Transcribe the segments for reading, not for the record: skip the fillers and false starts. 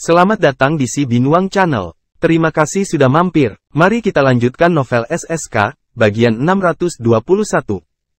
Selamat datang di Si Binuang Channel. Terima kasih sudah mampir. Mari kita lanjutkan novel SSK, bagian 621.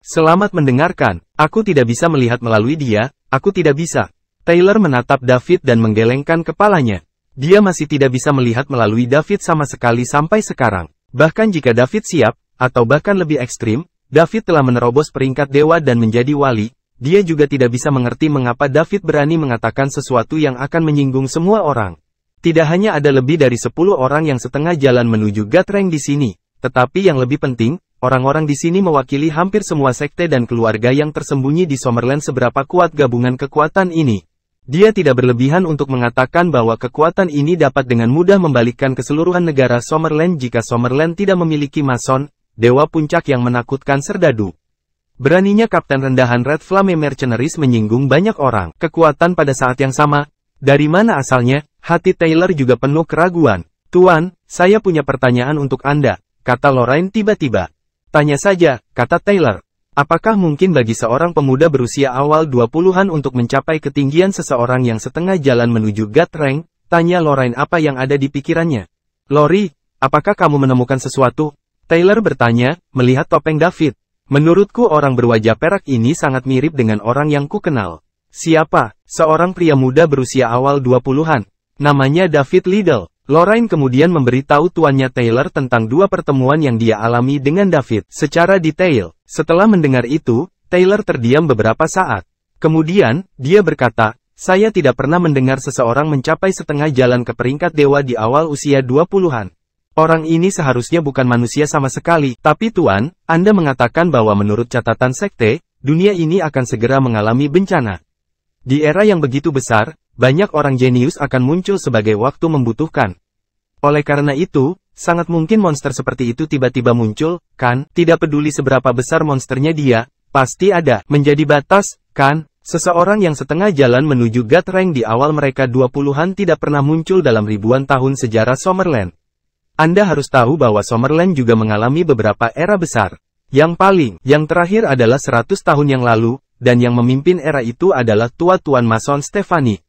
Selamat mendengarkan. Aku tidak bisa melihat melalui dia, aku tidak bisa. Taylor menatap David dan menggelengkan kepalanya. Dia masih tidak bisa melihat melalui David sama sekali sampai sekarang. Bahkan jika David siap, atau bahkan lebih ekstrim, David telah menerobos peringkat dewa dan menjadi wali. Dia juga tidak bisa mengerti mengapa David berani mengatakan sesuatu yang akan menyinggung semua orang. Tidak hanya ada lebih dari 10 orang yang setengah jalan menuju God Rank di sini, tetapi yang lebih penting, orang-orang di sini mewakili hampir semua sekte dan keluarga yang tersembunyi di Summerland. Seberapa kuat gabungan kekuatan ini? Dia tidak berlebihan untuk mengatakan bahwa kekuatan ini dapat dengan mudah membalikkan keseluruhan negara Summerland jika Summerland tidak memiliki Mason, dewa puncak yang menakutkan serdadu. Beraninya Kapten Rendahan Red Flame Mercenaries menyinggung banyak orang. Kekuatan pada saat yang sama. Dari mana asalnya? Hati Taylor juga penuh keraguan. Tuan, saya punya pertanyaan untuk Anda, kata Lorraine tiba-tiba. Tanya saja, kata Taylor. Apakah mungkin bagi seorang pemuda berusia awal 20-an untuk mencapai ketinggian seseorang yang setengah jalan menuju God Rank? Tanya Lorraine apa yang ada di pikirannya. Lori, apakah kamu menemukan sesuatu? Taylor bertanya, melihat topeng David. Menurutku orang berwajah perak ini sangat mirip dengan orang yang kukenal. Siapa? Seorang pria muda berusia awal 20-an. Namanya David Liddell. Lorraine kemudian memberitahu tuannya Taylor tentang dua pertemuan yang dia alami dengan David secara detail. Setelah mendengar itu, Taylor terdiam beberapa saat. Kemudian, dia berkata, saya tidak pernah mendengar seseorang mencapai setengah jalan ke peringkat dewa di awal usia 20-an. Orang ini seharusnya bukan manusia sama sekali. Tapi Tuan, Anda mengatakan bahwa menurut catatan sekte, dunia ini akan segera mengalami bencana. Di era yang begitu besar, banyak orang jenius akan muncul sebagai waktu membutuhkan. Oleh karena itu, sangat mungkin monster seperti itu tiba-tiba muncul, kan? Tidak peduli seberapa besar monsternya dia, pasti ada. Menjadi batas, kan? Seseorang yang setengah jalan menuju God Rank di awal mereka 20-an tidak pernah muncul dalam ribuan tahun sejarah Summerland. Anda harus tahu bahwa Summerland juga mengalami beberapa era besar. Yang terakhir adalah 100 tahun yang lalu, dan yang memimpin era itu adalah tua Tuan Mason Stephanie.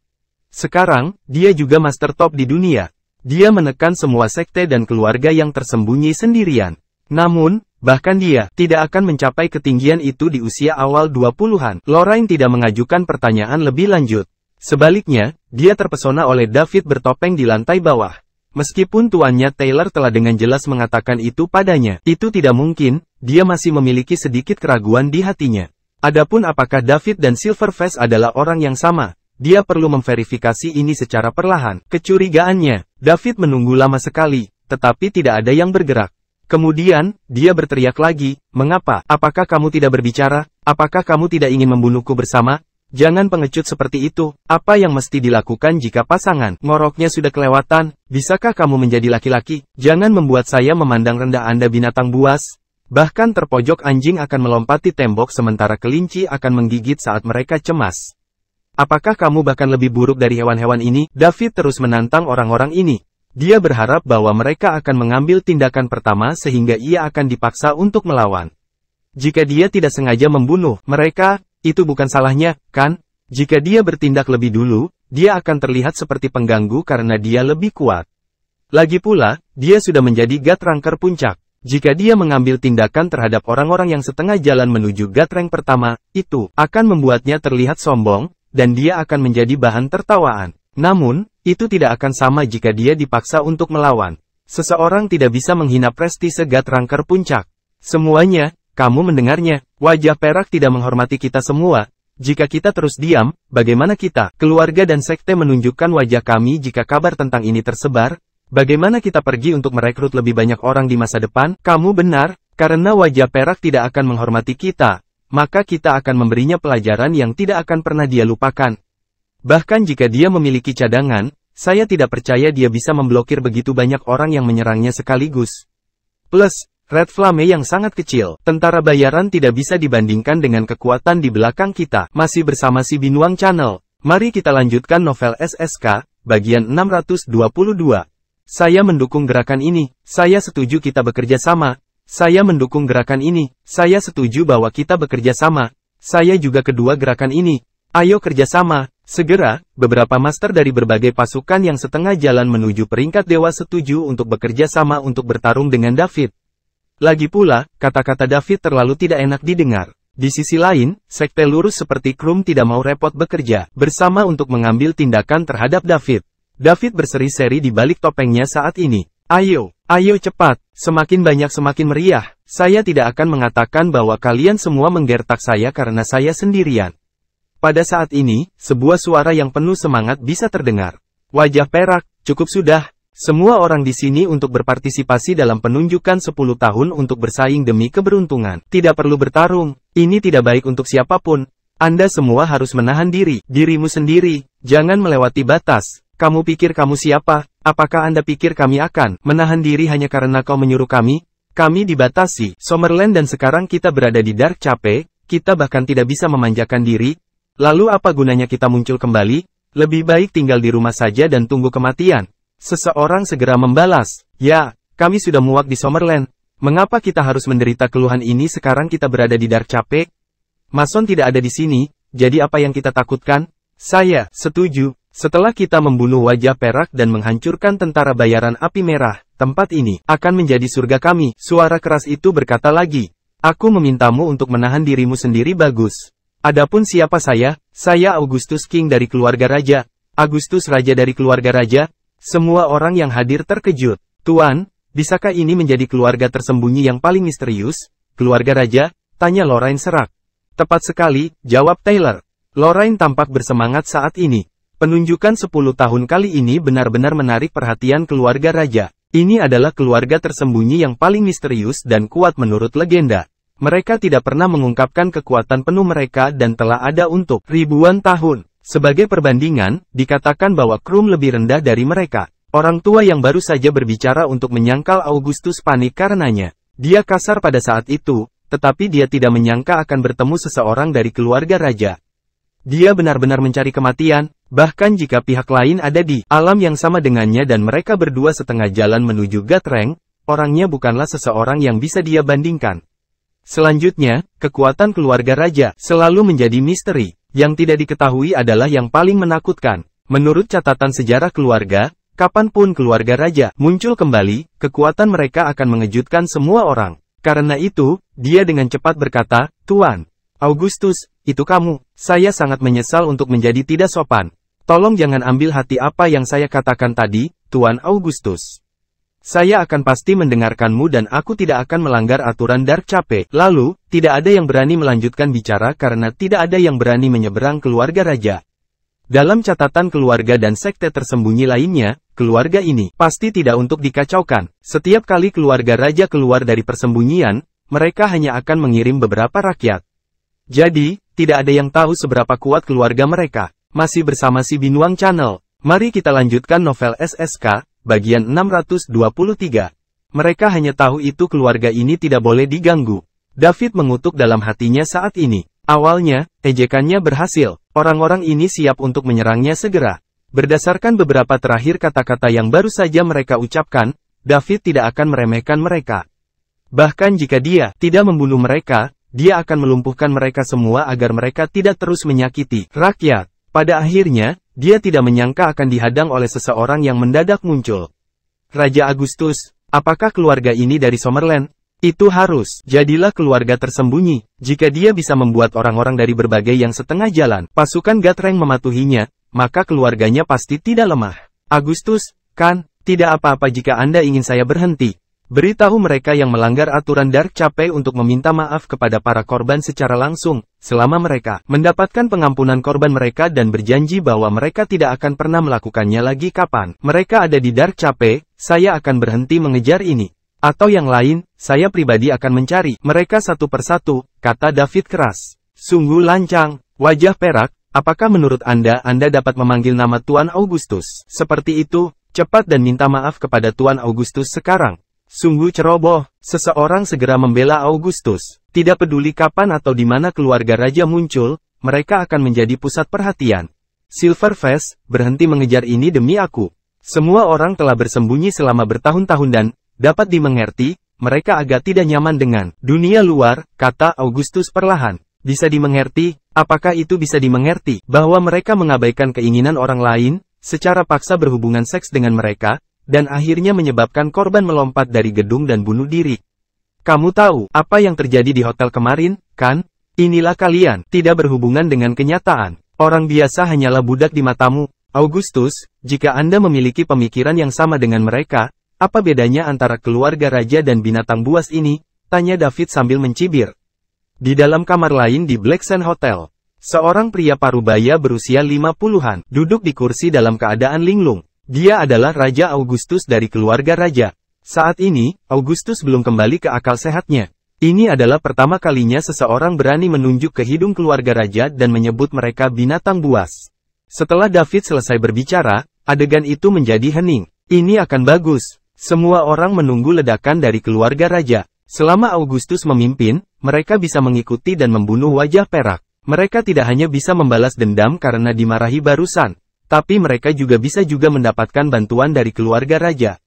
Sekarang, dia juga master top di dunia. Dia menekan semua sekte dan keluarga yang tersembunyi sendirian. Namun, bahkan dia tidak akan mencapai ketinggian itu di usia awal 20-an. Lorraine tidak mengajukan pertanyaan lebih lanjut. Sebaliknya, dia terpesona oleh David bertopeng di lantai bawah. Meskipun tuannya Taylor telah dengan jelas mengatakan itu padanya, itu tidak mungkin, dia masih memiliki sedikit keraguan di hatinya. Adapun apakah David dan Silverface adalah orang yang sama, dia perlu memverifikasi ini secara perlahan. Kecurigaannya, David menunggu lama sekali, tetapi tidak ada yang bergerak. Kemudian, dia berteriak lagi, mengapa? Apakah kamu tidak berbicara? Apakah kamu tidak ingin membunuhku bersama? Jangan pengecut seperti itu. Apa yang mesti dilakukan jika pasangan ngoroknya sudah kelewatan? Bisakah kamu menjadi laki-laki? Jangan membuat saya memandang rendah Anda binatang buas. Bahkan terpojok anjing akan melompati tembok sementara kelinci akan menggigit saat mereka cemas. Apakah kamu bahkan lebih buruk dari hewan-hewan ini? David terus menantang orang-orang ini. Dia berharap bahwa mereka akan mengambil tindakan pertama sehingga ia akan dipaksa untuk melawan. Jika dia tidak sengaja membunuh mereka, itu bukan salahnya, kan? Jika dia bertindak lebih dulu, dia akan terlihat seperti pengganggu karena dia lebih kuat. Lagi pula, dia sudah menjadi God Ranker puncak. Jika dia mengambil tindakan terhadap orang-orang yang setengah jalan menuju God Rank pertama, itu akan membuatnya terlihat sombong, dan dia akan menjadi bahan tertawaan. Namun, itu tidak akan sama jika dia dipaksa untuk melawan. Seseorang tidak bisa menghina prestise God Ranker puncak. Semuanya, kamu mendengarnya, wajah perak tidak menghormati kita semua. Jika kita terus diam, bagaimana kita, keluarga dan sekte menunjukkan wajah kami jika kabar tentang ini tersebar? Bagaimana kita pergi untuk merekrut lebih banyak orang di masa depan? Kamu benar, karena wajah perak tidak akan menghormati kita, maka kita akan memberinya pelajaran yang tidak akan pernah dia lupakan. Bahkan jika dia memiliki cadangan, saya tidak percaya dia bisa memblokir begitu banyak orang yang menyerangnya sekaligus. Plus, Red Flame yang sangat kecil, tentara bayaran tidak bisa dibandingkan dengan kekuatan di belakang kita. Masih bersama Si Binuang Channel. Mari kita lanjutkan novel SSK, bagian 622. Saya mendukung gerakan ini. Saya setuju kita bekerja sama. Saya mendukung gerakan ini. Saya setuju bahwa kita bekerja sama. Saya juga kedua gerakan ini. Ayo kerjasama, segera. Beberapa master dari berbagai pasukan yang setengah jalan menuju peringkat dewa setuju untuk bekerja sama untuk bertarung dengan David. Lagi pula, kata-kata David terlalu tidak enak didengar. Di sisi lain, sekte lurus seperti Krum tidak mau repot bekerja bersama untuk mengambil tindakan terhadap David. David berseri-seri di balik topengnya saat ini. Ayo cepat, semakin banyak semakin meriah. Saya tidak akan mengatakan bahwa kalian semua menggertak saya karena saya sendirian. Pada saat ini, sebuah suara yang penuh semangat bisa terdengar. Wajah perak, cukup sudah. Semua orang di sini untuk berpartisipasi dalam penunjukan 10 tahun untuk bersaing demi keberuntungan. Tidak perlu bertarung, ini tidak baik untuk siapapun. Anda semua harus menahan dirimu sendiri. Jangan melewati batas. Kamu pikir kamu siapa? Apakah Anda pikir kami akan menahan diri hanya karena kau menyuruh kami? Kami dibatasi, Summerland, dan sekarang kita berada di Dark Cape, kita bahkan tidak bisa memanjakan diri. Lalu apa gunanya kita muncul kembali? Lebih baik tinggal di rumah saja dan tunggu kematian. Seseorang segera membalas. Ya, kami sudah muak di Summerland. Mengapa kita harus menderita keluhan ini sekarang kita berada di Dark Cape? Mason tidak ada di sini, jadi apa yang kita takutkan? Saya setuju. Setelah kita membunuh wajah perak dan menghancurkan tentara bayaran api merah, tempat ini akan menjadi surga kami. Suara keras itu berkata lagi. Aku memintamu untuk menahan dirimu sendiri bagus. Adapun siapa saya Augustus King dari keluarga raja. Augustus raja dari keluarga raja. Semua orang yang hadir terkejut. Tuan, bisakah ini menjadi keluarga tersembunyi yang paling misterius? Keluarga raja? Tanya Lorraine serak. Tepat sekali, jawab Taylor. Lorraine tampak bersemangat saat ini. Penunjukan 10 tahun kali ini benar-benar menarik perhatian keluarga raja. Ini adalah keluarga tersembunyi yang paling misterius dan kuat menurut legenda. Mereka tidak pernah mengungkapkan kekuatan penuh mereka dan telah ada untuk ribuan tahun. Sebagai perbandingan, dikatakan bahwa Krum lebih rendah dari mereka. Orang tua yang baru saja berbicara untuk menyangkal Augustus panik karenanya. Dia kasar pada saat itu, tetapi dia tidak menyangka akan bertemu seseorang dari keluarga raja. Dia benar-benar mencari kematian, bahkan jika pihak lain ada di alam yang sama dengannya dan mereka berdua setengah jalan menuju Gatreng, orangnya bukanlah seseorang yang bisa dia bandingkan. Selanjutnya, kekuatan keluarga raja selalu menjadi misteri. Yang tidak diketahui adalah yang paling menakutkan. Menurut catatan sejarah keluarga, kapanpun keluarga raja muncul kembali, kekuatan mereka akan mengejutkan semua orang. Karena itu, dia dengan cepat berkata, Tuan Augustus, itu kamu. Saya sangat menyesal untuk menjadi tidak sopan. Tolong jangan ambil hati apa yang saya katakan tadi, Tuan Augustus. Saya akan pasti mendengarkanmu dan aku tidak akan melanggar aturan Dark Cape. Lalu, tidak ada yang berani melanjutkan bicara karena tidak ada yang berani menyeberang keluarga raja. Dalam catatan keluarga dan sekte tersembunyi lainnya, keluarga ini pasti tidak untuk dikacaukan. Setiap kali keluarga raja keluar dari persembunyian, mereka hanya akan mengirim beberapa rakyat. Jadi, tidak ada yang tahu seberapa kuat keluarga mereka. Masih bersama si Binuang Channel. Mari kita lanjutkan novel SSK. Bagian 623. Mereka hanya tahu itu keluarga ini tidak boleh diganggu. David mengutuk dalam hatinya saat ini. Awalnya, ejekannya berhasil. Orang-orang ini siap untuk menyerangnya segera. Berdasarkan beberapa terakhir kata-kata yang baru saja mereka ucapkan, David tidak akan meremehkan mereka. Bahkan jika dia tidak membunuh mereka, dia akan melumpuhkan mereka semua agar mereka tidak terus menyakiti rakyat. Pada akhirnya, dia tidak menyangka akan dihadang oleh seseorang yang mendadak muncul. Raja Augustus, apakah keluarga ini dari Summerland? Itu harus jadilah keluarga tersembunyi. Jika dia bisa membuat orang-orang dari berbagai yang setengah jalan, pasukan Gatreng mematuhinya, maka keluarganya pasti tidak lemah. Augustus, kan, tidak apa-apa jika Anda ingin saya berhenti. Beritahu mereka yang melanggar aturan Dark Cape untuk meminta maaf kepada para korban secara langsung, selama mereka mendapatkan pengampunan korban mereka dan berjanji bahwa mereka tidak akan pernah melakukannya lagi kapan mereka ada di Dark Cape, saya akan berhenti mengejar ini. Atau yang lain, saya pribadi akan mencari mereka satu persatu, kata David keras. Sungguh lancang, wajah perak, apakah menurut Anda dapat memanggil nama Tuan Augustus? Seperti itu, cepat dan minta maaf kepada Tuan Augustus sekarang. Sungguh ceroboh, seseorang segera membela Augustus. Tidak peduli kapan atau di mana keluarga raja muncul, mereka akan menjadi pusat perhatian. Silverface, berhenti mengejar ini demi aku. Semua orang telah bersembunyi selama bertahun-tahun dan, dapat dimengerti, mereka agak tidak nyaman dengan dunia luar, kata Augustus perlahan. Bisa dimengerti, apakah itu bisa dimengerti, bahwa mereka mengabaikan keinginan orang lain, secara paksa berhubungan seks dengan mereka, dan akhirnya menyebabkan korban melompat dari gedung dan bunuh diri. Kamu tahu, apa yang terjadi di hotel kemarin, kan? Inilah kalian, tidak berhubungan dengan kenyataan. Orang biasa hanyalah budak di matamu. Augustus, jika Anda memiliki pemikiran yang sama dengan mereka, apa bedanya antara keluarga raja dan binatang buas ini? Tanya David sambil mencibir. Di dalam kamar lain di Black Sand Hotel, seorang pria parubaya berusia 50-an, duduk di kursi dalam keadaan linglung. Dia adalah Raja Augustus dari keluarga raja. Saat ini, Augustus belum kembali ke akal sehatnya. Ini adalah pertama kalinya seseorang berani menunjuk ke hidung keluarga raja dan menyebut mereka binatang buas. Setelah David selesai berbicara, adegan itu menjadi hening. Ini akan bagus. Semua orang menunggu ledakan dari keluarga raja. Selama Augustus memimpin, mereka bisa mengikuti dan membunuh wajah perak. Mereka tidak hanya bisa membalas dendam karena dimarahi barusan, tapi mereka juga bisa mendapatkan bantuan dari keluarga raja.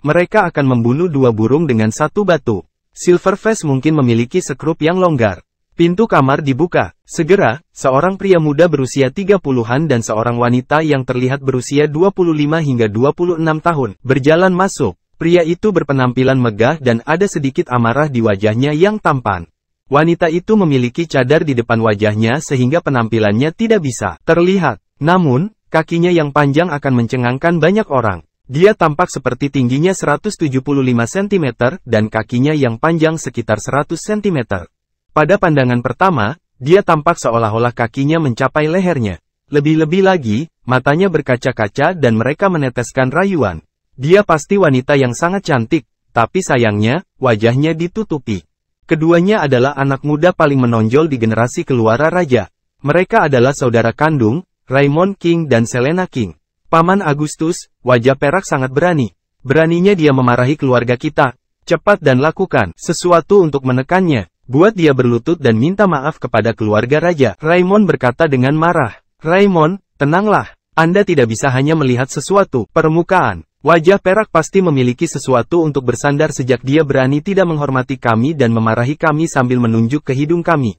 Mereka akan membunuh 2 burung dengan 1 batu. Silverface mungkin memiliki sekrup yang longgar. Pintu kamar dibuka. Segera, seorang pria muda berusia 30-an dan seorang wanita yang terlihat berusia 25 hingga 26 tahun, berjalan masuk. Pria itu berpenampilan megah dan ada sedikit amarah di wajahnya yang tampan. Wanita itu memiliki cadar di depan wajahnya sehingga penampilannya tidak bisa terlihat. Namun, kakinya yang panjang akan mencengangkan banyak orang. Dia tampak seperti tingginya 175 cm dan kakinya yang panjang sekitar 100 cm. Pada pandangan pertama, dia tampak seolah-olah kakinya mencapai lehernya. Lebih-lebih lagi, matanya berkaca-kaca dan mereka meneteskan rayuan. Dia pasti wanita yang sangat cantik, tapi sayangnya, wajahnya ditutupi. Keduanya adalah anak muda paling menonjol di generasi keluarga raja. Mereka adalah saudara kandung, Raymond King dan Selena King. Paman Augustus, wajah perak sangat berani. Beraninya dia memarahi keluarga kita. Cepat dan lakukan sesuatu untuk menekannya. Buat dia berlutut dan minta maaf kepada keluarga raja. Raymond berkata dengan marah. Raymond, tenanglah. Anda tidak bisa hanya melihat sesuatu permukaan. Wajah perak pasti memiliki sesuatu untuk bersandar sejak dia berani tidak menghormati kami dan memarahi kami sambil menunjuk ke hidung kami.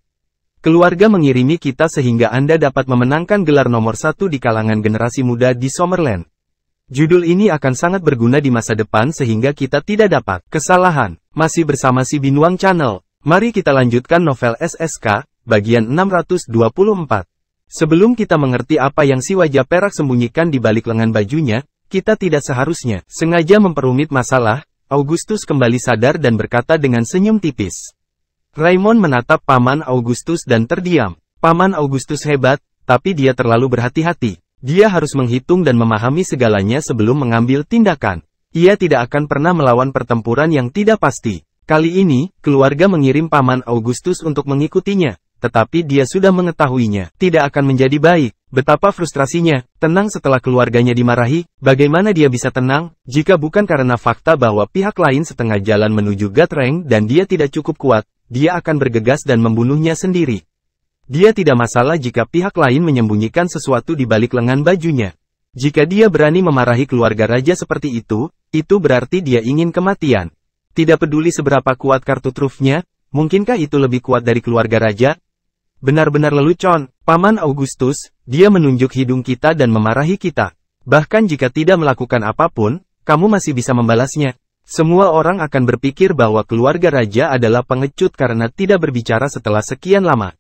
Keluarga mengirimi kita sehingga Anda dapat memenangkan gelar nomor 1 di kalangan generasi muda di Summerland. Judul ini akan sangat berguna di masa depan sehingga kita tidak dapat kesalahan. Masih bersama si Binuang Channel. Mari kita lanjutkan novel SSK, bagian 624. Sebelum kita mengerti apa yang si wajah perak sembunyikan di balik lengan bajunya, kita tidak seharusnya sengaja memperumit masalah. Augustus kembali sadar dan berkata dengan senyum tipis. Raymond menatap Paman Augustus dan terdiam. Paman Augustus hebat, tapi dia terlalu berhati-hati. Dia harus menghitung dan memahami segalanya sebelum mengambil tindakan. Ia tidak akan pernah melawan pertempuran yang tidak pasti. Kali ini, keluarga mengirim Paman Augustus untuk mengikutinya, tetapi dia sudah mengetahuinya. Tidak akan menjadi baik. Betapa frustrasinya, tenang setelah keluarganya dimarahi, bagaimana dia bisa tenang, jika bukan karena fakta bahwa pihak lain setengah jalan menuju Gatreng dan dia tidak cukup kuat, dia akan bergegas dan membunuhnya sendiri. Dia tidak masalah jika pihak lain menyembunyikan sesuatu di balik lengan bajunya. Jika dia berani memarahi keluarga raja seperti itu berarti dia ingin kematian. Tidak peduli seberapa kuat kartu trufnya, mungkinkah itu lebih kuat dari keluarga raja? Benar-benar lelucon, Paman Augustus, dia menunjuk hidung kita dan memarahi kita. Bahkan jika tidak melakukan apapun, kamu masih bisa membalasnya. Semua orang akan berpikir bahwa keluarga raja adalah pengecut karena tidak berbicara setelah sekian lama.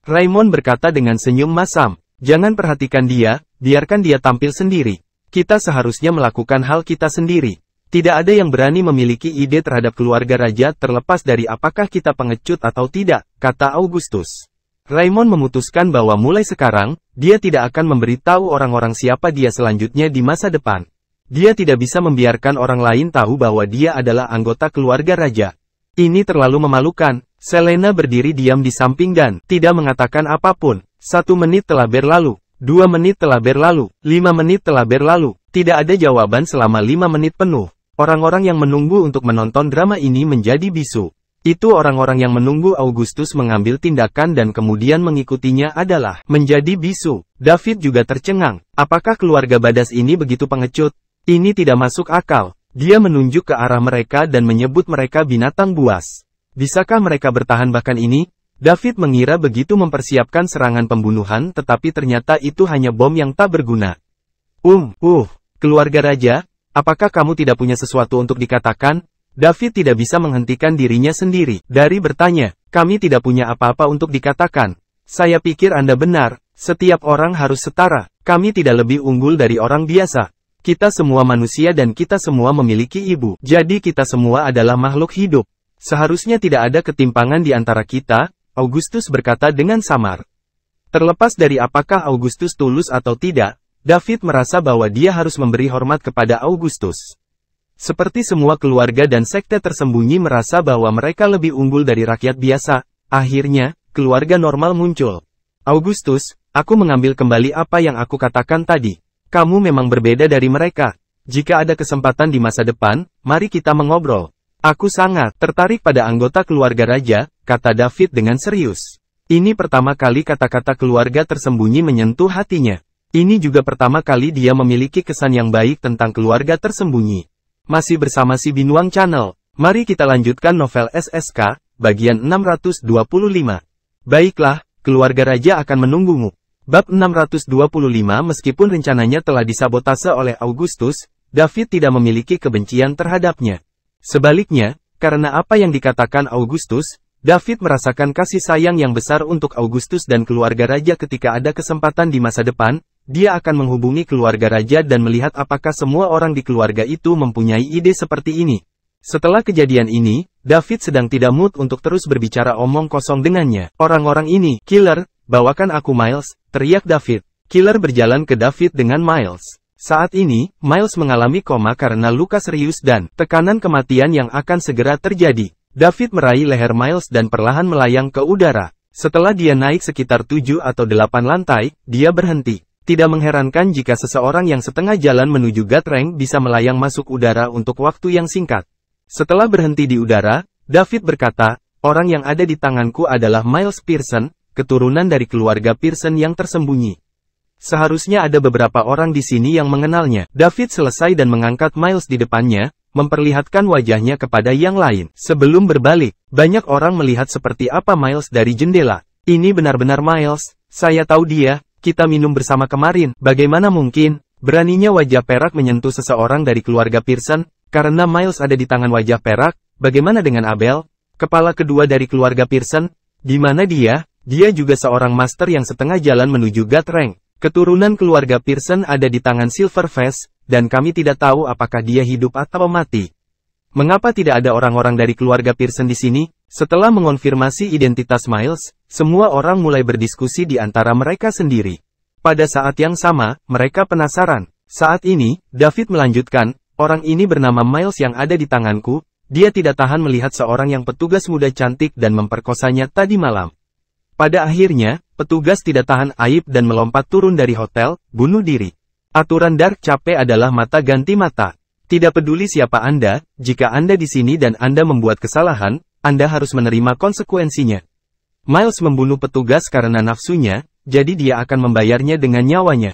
Raymond berkata dengan senyum masam, jangan perhatikan dia, biarkan dia tampil sendiri. Kita seharusnya melakukan hal kita sendiri. Tidak ada yang berani memiliki ide terhadap keluarga raja terlepas dari apakah kita pengecut atau tidak, kata Augustus. Raymond memutuskan bahwa mulai sekarang, dia tidak akan memberitahu orang-orang siapa dia selanjutnya di masa depan. Dia tidak bisa membiarkan orang lain tahu bahwa dia adalah anggota keluarga raja. Ini terlalu memalukan. Selena berdiri diam di samping dan tidak mengatakan apapun. 1 menit telah berlalu, 2 menit telah berlalu, 5 menit telah berlalu. Tidak ada jawaban selama 5 menit penuh. Orang-orang yang menunggu untuk menonton drama ini menjadi bisu. Itu orang-orang yang menunggu Augustus mengambil tindakan dan kemudian mengikutinya adalah menjadi bisu. David juga tercengang. Apakah keluarga Badas ini begitu pengecut? Ini tidak masuk akal. Dia menunjuk ke arah mereka dan menyebut mereka binatang buas. Bisakah mereka bertahan bahkan ini? David mengira begitu mempersiapkan serangan pembunuhan, tetapi ternyata itu hanya bom yang tak berguna. Keluarga raja, apakah kamu tidak punya sesuatu untuk dikatakan? David tidak bisa menghentikan dirinya sendiri dari bertanya. Kami tidak punya apa-apa untuk dikatakan. Saya pikir Anda benar, setiap orang harus setara. Kami tidak lebih unggul dari orang biasa. Kita semua manusia dan kita semua memiliki ibu. Jadi kita semua adalah makhluk hidup. Seharusnya tidak ada ketimpangan di antara kita, Augustus berkata dengan samar. Terlepas dari apakah Augustus tulus atau tidak, David merasa bahwa dia harus memberi hormat kepada Augustus. Seperti semua keluarga dan sekte tersembunyi merasa bahwa mereka lebih unggul dari rakyat biasa, akhirnya, keluarga normal muncul. Augustus, aku mengambil kembali apa yang aku katakan tadi. Kamu memang berbeda dari mereka. Jika ada kesempatan di masa depan, mari kita mengobrol. Aku sangat tertarik pada anggota keluarga raja, kata David dengan serius. Ini pertama kali kata-kata keluarga tersembunyi menyentuh hatinya. Ini juga pertama kali dia memiliki kesan yang baik tentang keluarga tersembunyi. Masih bersama si Binuang Channel. Mari kita lanjutkan novel SSK, bagian 625. Baiklah, keluarga raja akan menunggumu. Bab 625. Meskipun rencananya telah disabotase oleh Augustus, David tidak memiliki kebencian terhadapnya. Sebaliknya, karena apa yang dikatakan Augustus, David merasakan kasih sayang yang besar untuk Augustus dan keluarga raja. Ketika ada kesempatan di masa depan, dia akan menghubungi keluarga raja dan melihat apakah semua orang di keluarga itu mempunyai ide seperti ini. Setelah kejadian ini, David sedang tidak mood untuk terus berbicara omong kosong dengannya. Orang-orang ini, killer, bawakan aku Miles, teriak David. Killer berjalan ke David dengan Miles. Saat ini, Miles mengalami koma karena luka serius dan tekanan kematian yang akan segera terjadi. David meraih leher Miles dan perlahan melayang ke udara. Setelah dia naik sekitar 7 atau 8 lantai, dia berhenti. Tidak mengherankan jika seseorang yang setengah jalan menuju Gatreng bisa melayang masuk udara untuk waktu yang singkat. Setelah berhenti di udara, David berkata, orang yang ada di tanganku adalah Miles Pearson, keturunan dari keluarga Pearson yang tersembunyi. Seharusnya ada beberapa orang di sini yang mengenalnya. David selesai dan mengangkat Miles di depannya, memperlihatkan wajahnya kepada yang lain. Sebelum berbalik, banyak orang melihat seperti apa Miles dari jendela. Ini benar-benar Miles, saya tahu dia, kita minum bersama kemarin. Bagaimana mungkin, beraninya wajah perak menyentuh seseorang dari keluarga Pearson, karena Miles ada di tangan wajah perak. Bagaimana dengan Abel, kepala kedua dari keluarga Pearson? Di mana dia? Dia juga seorang master yang setengah jalan menuju Gatreng. Keturunan keluarga Pearson ada di tangan Silverface, dan kami tidak tahu apakah dia hidup atau mati. Mengapa tidak ada orang-orang dari keluarga Pearson di sini? Setelah mengonfirmasi identitas Miles, semua orang mulai berdiskusi di antara mereka sendiri. Pada saat yang sama, mereka penasaran. Saat ini, David melanjutkan, orang ini bernama Miles yang ada di tanganku, dia tidak tahan melihat seorang yang petugas muda cantik dan memperkosanya tadi malam. Pada akhirnya, petugas tidak tahan aib dan melompat turun dari hotel, bunuh diri. Aturan Dark Cape adalah mata ganti mata. Tidak peduli siapa Anda, jika Anda di sini dan Anda membuat kesalahan, Anda harus menerima konsekuensinya. Miles membunuh petugas karena nafsunya, jadi dia akan membayarnya dengan nyawanya.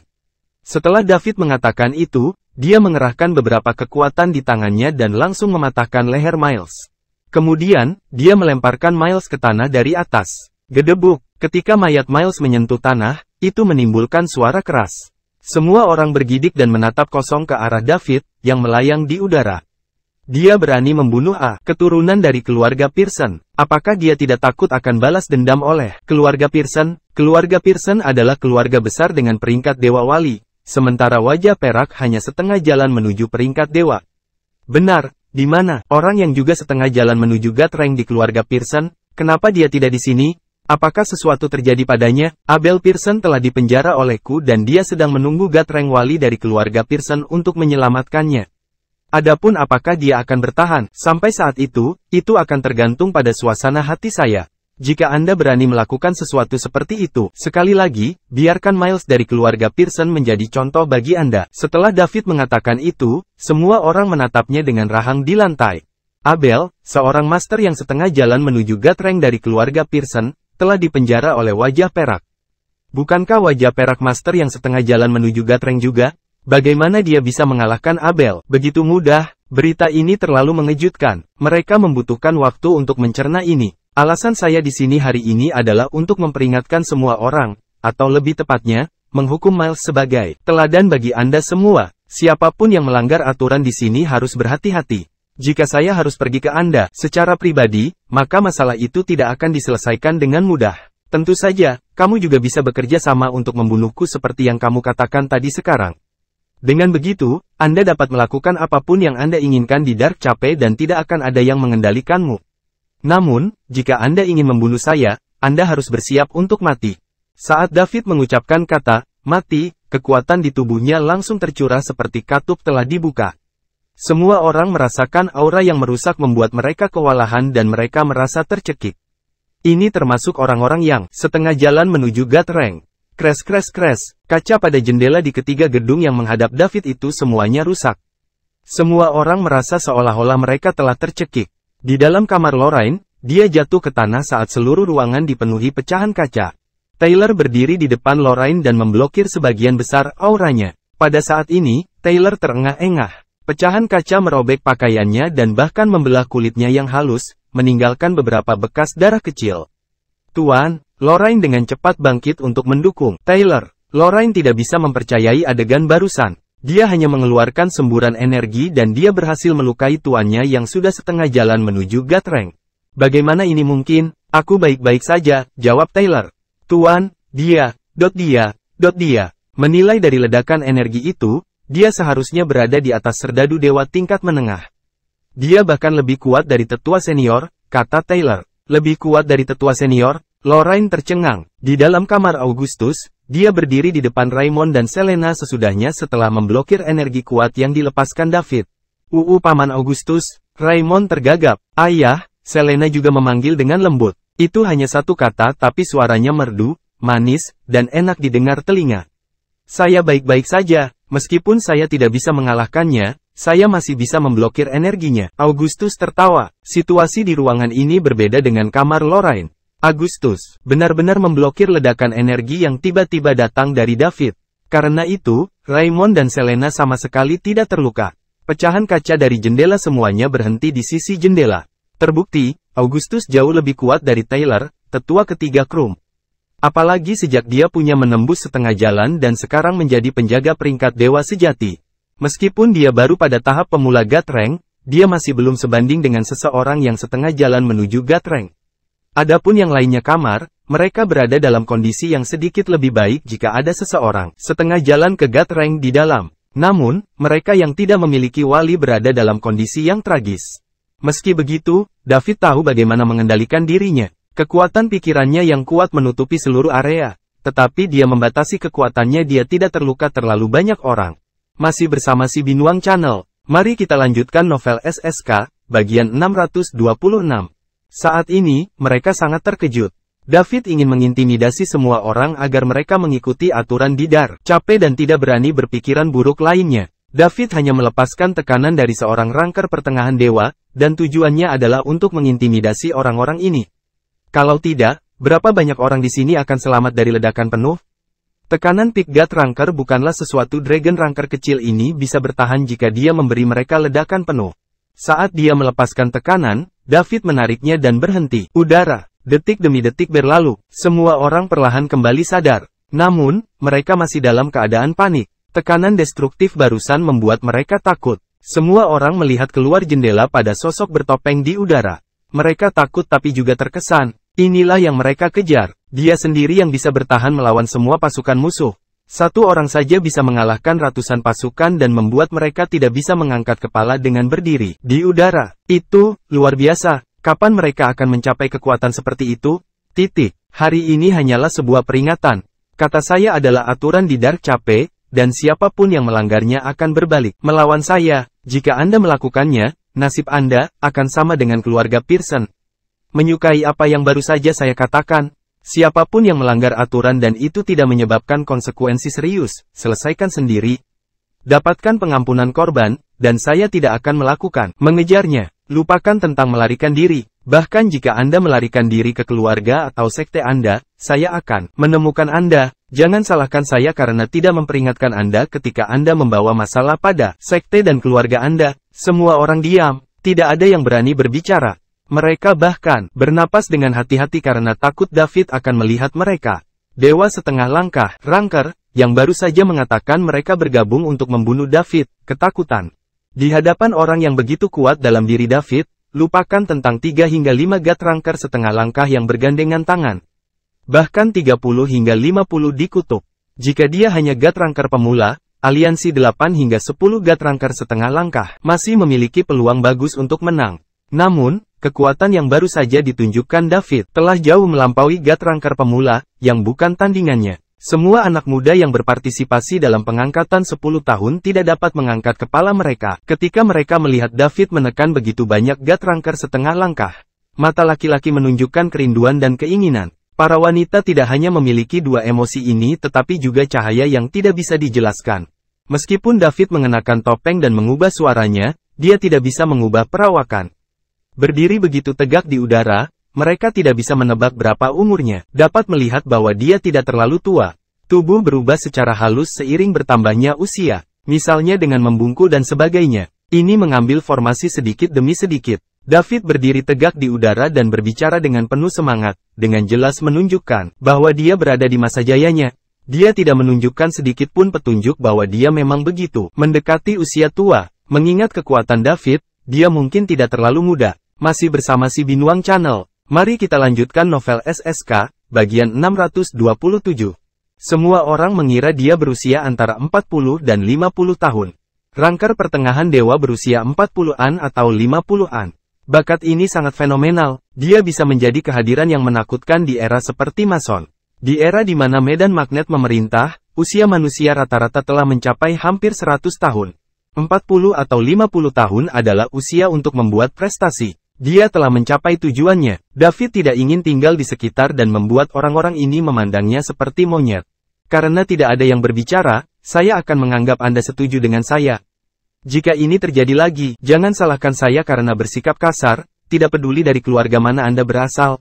Setelah David mengatakan itu, dia mengerahkan beberapa kekuatan di tangannya dan langsung mematahkan leher Miles. Kemudian, dia melemparkan Miles ke tanah dari atas. Gedebuk, ketika mayat Miles menyentuh tanah, itu menimbulkan suara keras. Semua orang bergidik dan menatap kosong ke arah David, yang melayang di udara. Dia berani membunuh keturunan dari keluarga Pearson. Apakah dia tidak takut akan balas dendam oleh keluarga Pearson? Keluarga Pearson adalah keluarga besar dengan peringkat Dewa Wali, sementara wajah perak hanya setengah jalan menuju peringkat Dewa. Benar, di mana orang yang juga setengah jalan menuju Gatreng di keluarga Pearson? Kenapa dia tidak di sini? Apakah sesuatu terjadi padanya? Abel Pearson telah dipenjara olehku dan dia sedang menunggu Gatreng Wali dari keluarga Pearson untuk menyelamatkannya. Adapun apakah dia akan bertahan sampai saat itu akan tergantung pada suasana hati saya. Jika Anda berani melakukan sesuatu seperti itu, sekali lagi, biarkan Miles dari keluarga Pearson menjadi contoh bagi Anda. Setelah David mengatakan itu, semua orang menatapnya dengan rahang di lantai. Abel, seorang master yang setengah jalan menuju Gatreng dari keluarga Pearson, telah dipenjara oleh wajah perak. Bukankah wajah perak master yang setengah jalan menuju Gatreng juga? Bagaimana dia bisa mengalahkan Abel? Begitu mudah, berita ini terlalu mengejutkan. Mereka membutuhkan waktu untuk mencerna ini. Alasan saya di sini hari ini adalah untuk memperingatkan semua orang, atau lebih tepatnya, menghukum Miles sebagai teladan bagi Anda semua. Siapapun yang melanggar aturan di sini harus berhati-hati. Jika saya harus pergi ke Anda secara pribadi, maka masalah itu tidak akan diselesaikan dengan mudah. Tentu saja, kamu juga bisa bekerja sama untuk membunuhku seperti yang kamu katakan tadi sekarang. Dengan begitu, Anda dapat melakukan apapun yang Anda inginkan di Dark Chapel dan tidak akan ada yang mengendalikanmu. Namun, jika Anda ingin membunuh saya, Anda harus bersiap untuk mati. Saat David mengucapkan kata, mati, kekuatan di tubuhnya langsung tercurah seperti katup telah dibuka. Semua orang merasakan aura yang merusak membuat mereka kewalahan dan mereka merasa tercekik. Ini termasuk orang-orang yang setengah jalan menuju Gatrang. Crash crash crash, kaca pada jendela di ketiga gedung yang menghadap David itu semuanya rusak. Semua orang merasa seolah-olah mereka telah tercekik. Di dalam kamar Lorraine, dia jatuh ke tanah saat seluruh ruangan dipenuhi pecahan kaca. Taylor berdiri di depan Lorraine dan memblokir sebagian besar auranya. Pada saat ini, Taylor terengah-engah. Pecahan kaca merobek pakaiannya dan bahkan membelah kulitnya yang halus, meninggalkan beberapa bekas darah kecil. Tuan, Lorraine dengan cepat bangkit untuk mendukung Taylor. Lorraine tidak bisa mempercayai adegan barusan. Dia hanya mengeluarkan semburan energi dan dia berhasil melukai tuannya yang sudah setengah jalan menuju Gatrang. Bagaimana ini mungkin? Aku baik-baik saja, jawab Taylor. Tuan, dia. Menilai dari ledakan energi itu, dia seharusnya berada di atas serdadu dewa tingkat menengah. Dia bahkan lebih kuat dari tetua senior, kata Taylor. Lebih kuat dari tetua senior? Lorraine tercengang. Di dalam kamar Augustus, dia berdiri di depan Raymond dan Selena sesudahnya setelah memblokir energi kuat yang dilepaskan David. Paman Augustus, Raymond tergagap. Ayah, Selena juga memanggil dengan lembut. Itu hanya satu kata tapi suaranya merdu, manis, dan enak didengar telinga. Saya baik-baik saja, meskipun saya tidak bisa mengalahkannya, saya masih bisa memblokir energinya. Augustus tertawa. Situasi di ruangan ini berbeda dengan kamar Lorraine. Augustus benar-benar memblokir ledakan energi yang tiba-tiba datang dari David. Karena itu, Raymond dan Selena sama sekali tidak terluka. Pecahan kaca dari jendela semuanya berhenti di sisi jendela. Terbukti, Augustus jauh lebih kuat dari Taylor, tetua ketiga Krum. Apalagi sejak dia punya menembus setengah jalan dan sekarang menjadi penjaga peringkat dewa sejati. Meskipun dia baru pada tahap pemula Gatrang, dia masih belum sebanding dengan seseorang yang setengah jalan menuju Gatrang. Adapun yang lainnya kamar, mereka berada dalam kondisi yang sedikit lebih baik jika ada seseorang setengah jalan ke Gatrang di dalam. Namun, mereka yang tidak memiliki wali berada dalam kondisi yang tragis. Meski begitu, David tahu bagaimana mengendalikan dirinya. Kekuatan pikirannya yang kuat menutupi seluruh area. Tetapi dia membatasi kekuatannya dia tidak terluka terlalu banyak orang. Masih bersama si Binuang Channel. Mari kita lanjutkan novel SSK, bagian 626. Saat ini, mereka sangat terkejut. David ingin mengintimidasi semua orang agar mereka mengikuti aturan di Dark Chapel dan tidak berani berpikiran buruk lainnya. David hanya melepaskan tekanan dari seorang rangker pertengahan dewa, dan tujuannya adalah untuk mengintimidasi orang-orang ini. Kalau tidak, berapa banyak orang di sini akan selamat dari ledakan penuh? Tekanan Pick God Ranker bukanlah sesuatu Dragon Ranker kecil ini bisa bertahan jika dia memberi mereka ledakan penuh. Saat dia melepaskan tekanan, David menariknya dan berhenti. Udara. Detik demi detik berlalu. Semua orang perlahan kembali sadar. Namun, mereka masih dalam keadaan panik. Tekanan destruktif barusan membuat mereka takut. Semua orang melihat keluar jendela pada sosok bertopeng di udara. Mereka takut tapi juga terkesan. Inilah yang mereka kejar. Dia sendiri yang bisa bertahan melawan semua pasukan musuh. Satu orang saja bisa mengalahkan ratusan pasukan dan membuat mereka tidak bisa mengangkat kepala dengan berdiri di udara. Itu luar biasa. Kapan mereka akan mencapai kekuatan seperti itu? Hari ini hanyalah sebuah peringatan. Kata saya adalah aturan di Dark Chapel, dan siapapun yang melanggarnya akan berbalik melawan saya. Jika Anda melakukannya, nasib Anda akan sama dengan keluarga Pearson. Menyukai apa yang baru saja saya katakan? Siapapun yang melanggar aturan dan itu tidak menyebabkan konsekuensi serius, selesaikan sendiri. Dapatkan pengampunan korban, dan saya tidak akan melakukan mengejarnya. Lupakan tentang melarikan diri. Bahkan jika Anda melarikan diri ke keluarga atau sekte Anda, saya akan menemukan Anda. Jangan salahkan saya karena tidak memperingatkan Anda ketika Anda membawa masalah pada sekte dan keluarga Anda. Semua orang diam. Tidak ada yang berani berbicara. Mereka bahkan bernapas dengan hati-hati karena takut David akan melihat mereka. Dewa setengah langkah, Ranker, yang baru saja mengatakan mereka bergabung untuk membunuh David, ketakutan. Di hadapan orang yang begitu kuat dalam diri David, lupakan tentang 3 hingga 5 God Ranker setengah langkah yang bergandengan tangan. Bahkan 30 hingga 50 dikutuk. Jika dia hanya God Ranker pemula, aliansi 8 hingga 10 God Ranker setengah langkah masih memiliki peluang bagus untuk menang. Namun, kekuatan yang baru saja ditunjukkan David telah jauh melampaui God Ranker pemula, yang bukan tandingannya. Semua anak muda yang berpartisipasi dalam pengangkatan 10 tahun tidak dapat mengangkat kepala mereka ketika mereka melihat David menekan begitu banyak God Ranker setengah langkah. Mata laki-laki menunjukkan kerinduan dan keinginan. Para wanita tidak hanya memiliki dua emosi ini tetapi juga cahaya yang tidak bisa dijelaskan. Meskipun David mengenakan topeng dan mengubah suaranya, dia tidak bisa mengubah perawakan. Berdiri begitu tegak di udara, mereka tidak bisa menebak berapa umurnya. Dapat melihat bahwa dia tidak terlalu tua. Tubuh berubah secara halus seiring bertambahnya usia, misalnya dengan membungkuk dan sebagainya. Ini mengambil formasi sedikit demi sedikit. David berdiri tegak di udara dan berbicara dengan penuh semangat, dengan jelas menunjukkan bahwa dia berada di masa jayanya. Dia tidak menunjukkan sedikit pun petunjuk bahwa dia memang begitu mendekati usia tua. Mengingat kekuatan David, dia mungkin tidak terlalu muda. Masih bersama si Binuang Channel. Mari kita lanjutkan novel SSK, bagian 627. Semua orang mengira dia berusia antara 40 dan 50 tahun. Ranker pertengahan dewa berusia 40-an atau 50-an. Bakat ini sangat fenomenal, dia bisa menjadi kehadiran yang menakutkan di era seperti Mason. Di era di mana medan magnet memerintah, usia manusia rata-rata telah mencapai hampir 100 tahun. 40 atau 50 tahun adalah usia untuk membuat prestasi. Dia telah mencapai tujuannya. David tidak ingin tinggal di sekitar dan membuat orang-orang ini memandangnya seperti monyet. Karena tidak ada yang berbicara, saya akan menganggap Anda setuju dengan saya. Jika ini terjadi lagi, jangan salahkan saya karena bersikap kasar, tidak peduli dari keluarga mana Anda berasal.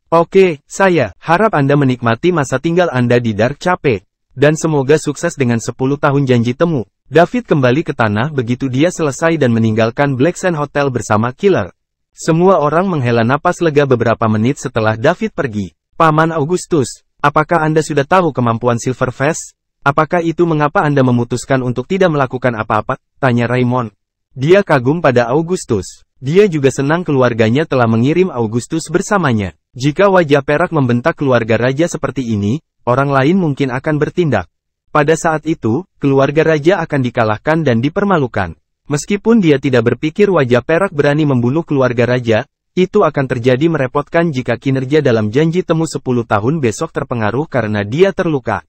Oke, saya harap Anda menikmati masa tinggal Anda di Dark Cafe. Dan semoga sukses dengan 10 tahun janji temu. David kembali ke tanah begitu dia selesai dan meninggalkan Black Sand Hotel bersama Killer. Semua orang menghela napas lega beberapa menit setelah David pergi. Paman Augustus, apakah Anda sudah tahu kemampuan Silverface? Apakah itu mengapa Anda memutuskan untuk tidak melakukan apa-apa? Tanya Raymond. Dia kagum pada Augustus. Dia juga senang keluarganya telah mengirim Augustus bersamanya. Jika wajah perak membentak keluarga raja seperti ini, orang lain mungkin akan bertindak. Pada saat itu, keluarga raja akan dikalahkan dan dipermalukan. Meskipun dia tidak berpikir wajah perak berani membunuh keluarga raja, itu akan terjadi merepotkan jika kinerja dalam janji temu 10 tahun besok terpengaruh karena dia terluka.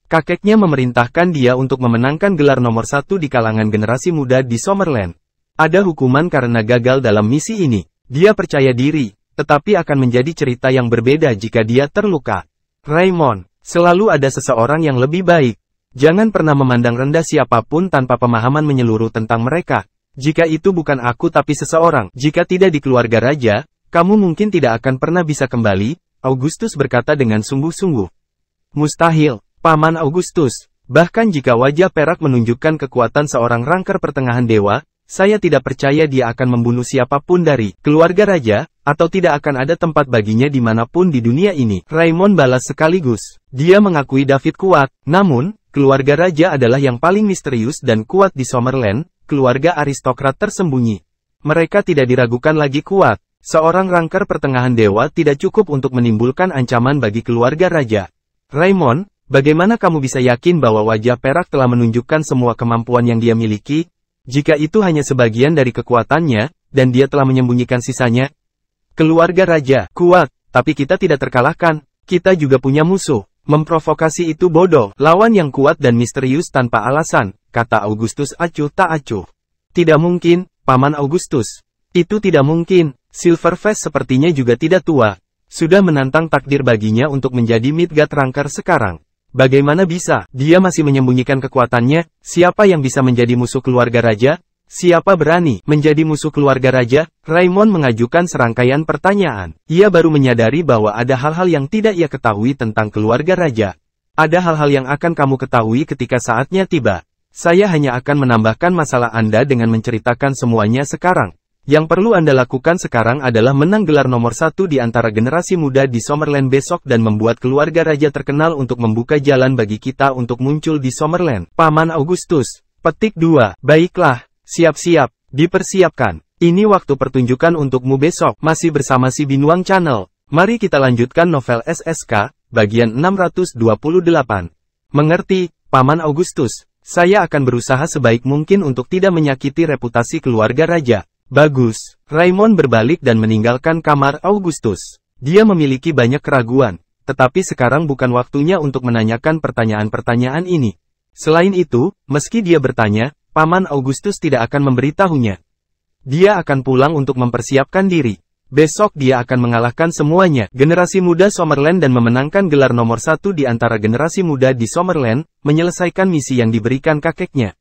Kakeknya memerintahkan dia untuk memenangkan gelar nomor 1 di kalangan generasi muda di Summerland. Ada hukuman karena gagal dalam misi ini. Dia percaya diri, tetapi akan menjadi cerita yang berbeda jika dia terluka. Raymond, selalu ada seseorang yang lebih baik. Jangan pernah memandang rendah siapapun tanpa pemahaman menyeluruh tentang mereka. Jika itu bukan aku tapi seseorang, jika tidak di keluarga raja, kamu mungkin tidak akan pernah bisa kembali, Augustus berkata dengan sungguh-sungguh. Mustahil. Paman Augustus, bahkan jika wajah perak menunjukkan kekuatan seorang Ranker pertengahan dewa, saya tidak percaya dia akan membunuh siapapun dari keluarga raja, atau tidak akan ada tempat baginya dimanapun di dunia ini. Raymond balas sekaligus. Dia mengakui David kuat, namun, keluarga raja adalah yang paling misterius dan kuat di Summerland, keluarga aristokrat tersembunyi. Mereka tidak diragukan lagi kuat. Seorang Ranker pertengahan dewa tidak cukup untuk menimbulkan ancaman bagi keluarga raja. Raymond, bagaimana kamu bisa yakin bahwa wajah perak telah menunjukkan semua kemampuan yang dia miliki? Jika itu hanya sebagian dari kekuatannya, dan dia telah menyembunyikan sisanya? Keluarga raja, kuat, tapi kita tidak terkalahkan. Kita juga punya musuh. Memprovokasi itu bodoh. Lawan yang kuat dan misterius tanpa alasan, kata Augustus acuh tak acuh. Tidak mungkin, Paman Augustus. Itu tidak mungkin. Silverface sepertinya juga tidak tua. Sudah menantang takdir baginya untuk menjadi Midgard Ranker sekarang. Bagaimana bisa? Dia masih menyembunyikan kekuatannya. Siapa yang bisa menjadi musuh keluarga raja? Siapa berani menjadi musuh keluarga raja? Raymond mengajukan serangkaian pertanyaan. Ia baru menyadari bahwa ada hal-hal yang tidak ia ketahui tentang keluarga raja. Ada hal-hal yang akan kamu ketahui ketika saatnya tiba. Saya hanya akan menambahkan masalah Anda dengan menceritakan semuanya sekarang. Yang perlu Anda lakukan sekarang adalah menang gelar nomor 1 di antara generasi muda di Summerland besok dan membuat keluarga raja terkenal untuk membuka jalan bagi kita untuk muncul di Summerland. Paman Augustus. Petik 2. Baiklah, siap-siap, dipersiapkan. Ini waktu pertunjukan untukmu besok. Masih bersama si Binuang Channel. Mari kita lanjutkan novel SSK, bagian 628. Mengerti, Paman Augustus. Saya akan berusaha sebaik mungkin untuk tidak menyakiti reputasi keluarga raja. Bagus. Raymond berbalik dan meninggalkan kamar Augustus. Dia memiliki banyak keraguan, tetapi sekarang bukan waktunya untuk menanyakan pertanyaan-pertanyaan ini. Selain itu, meski dia bertanya, Paman Augustus tidak akan memberitahunya. Dia akan pulang untuk mempersiapkan diri. Besok dia akan mengalahkan semuanya, generasi muda Summerland dan memenangkan gelar nomor 1 di antara generasi muda di Summerland, menyelesaikan misi yang diberikan kakeknya.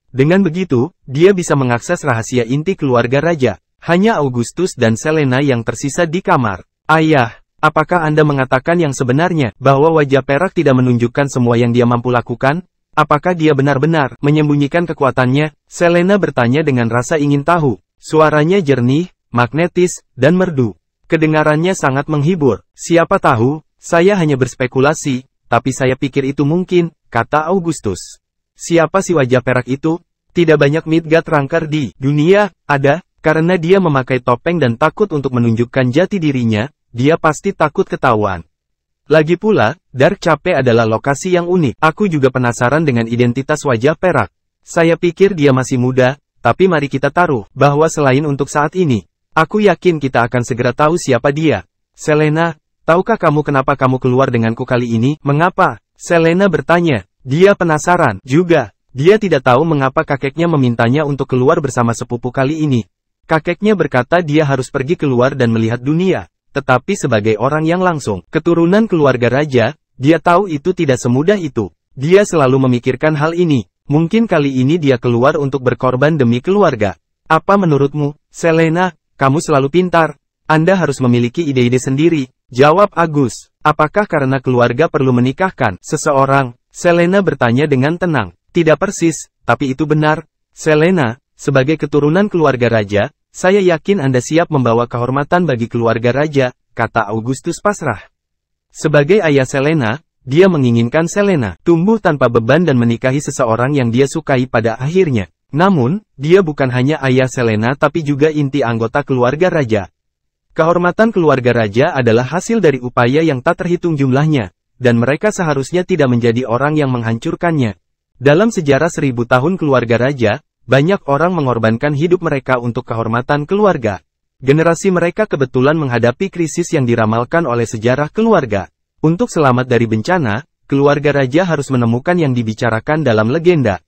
Dengan begitu, dia bisa mengakses rahasia inti keluarga raja. Hanya Augustus dan Selena yang tersisa di kamar. Ayah, apakah Anda mengatakan yang sebenarnya, bahwa wajah perak tidak menunjukkan semua yang dia mampu lakukan? Apakah dia benar-benar menyembunyikan kekuatannya? Selena bertanya dengan rasa ingin tahu. Suaranya jernih, magnetis, dan merdu. Kedengarannya sangat menghibur. Siapa tahu, saya hanya berspekulasi, tapi saya pikir itu mungkin, kata Augustus. Siapa si wajah perak itu? Tidak banyak Midgard Ranger di dunia, ada, karena dia memakai topeng dan takut untuk menunjukkan jati dirinya, dia pasti takut ketahuan. Lagi pula, Dark Cape adalah lokasi yang unik. Aku juga penasaran dengan identitas wajah perak. Saya pikir dia masih muda, tapi mari kita taruh bahwa selain untuk saat ini, aku yakin kita akan segera tahu siapa dia. Selena, tahukah kamu kenapa kamu keluar denganku kali ini? Mengapa? Selena bertanya. Dia penasaran juga. Dia tidak tahu mengapa kakeknya memintanya untuk keluar bersama sepupu kali ini. Kakeknya berkata dia harus pergi keluar dan melihat dunia. Tetapi sebagai orang yang langsung keturunan keluarga raja, dia tahu itu tidak semudah itu. Dia selalu memikirkan hal ini. Mungkin kali ini dia keluar untuk berkorban demi keluarga. Apa menurutmu, Selena? Kamu selalu pintar. Anda harus memiliki ide-ide sendiri. Jawab Agus. Apakah karena keluarga perlu menikahkan seseorang? Selena bertanya dengan tenang. Tidak persis, tapi itu benar. Selena, sebagai keturunan keluarga raja, saya yakin Anda siap membawa kehormatan bagi keluarga raja, kata Augustus pasrah. Sebagai ayah Selena, dia menginginkan Selena tumbuh tanpa beban dan menikahi seseorang yang dia sukai pada akhirnya. Namun, dia bukan hanya ayah Selena tapi juga inti anggota keluarga raja. Kehormatan keluarga raja adalah hasil dari upaya yang tak terhitung jumlahnya. Dan mereka seharusnya tidak menjadi orang yang menghancurkannya. Dalam sejarah 1000 tahun keluarga raja, banyak orang mengorbankan hidup mereka untuk kehormatan keluarga. Generasi mereka kebetulan menghadapi krisis yang diramalkan oleh sejarah keluarga. Untuk selamat dari bencana, keluarga raja harus menemukan yang dibicarakan dalam legenda.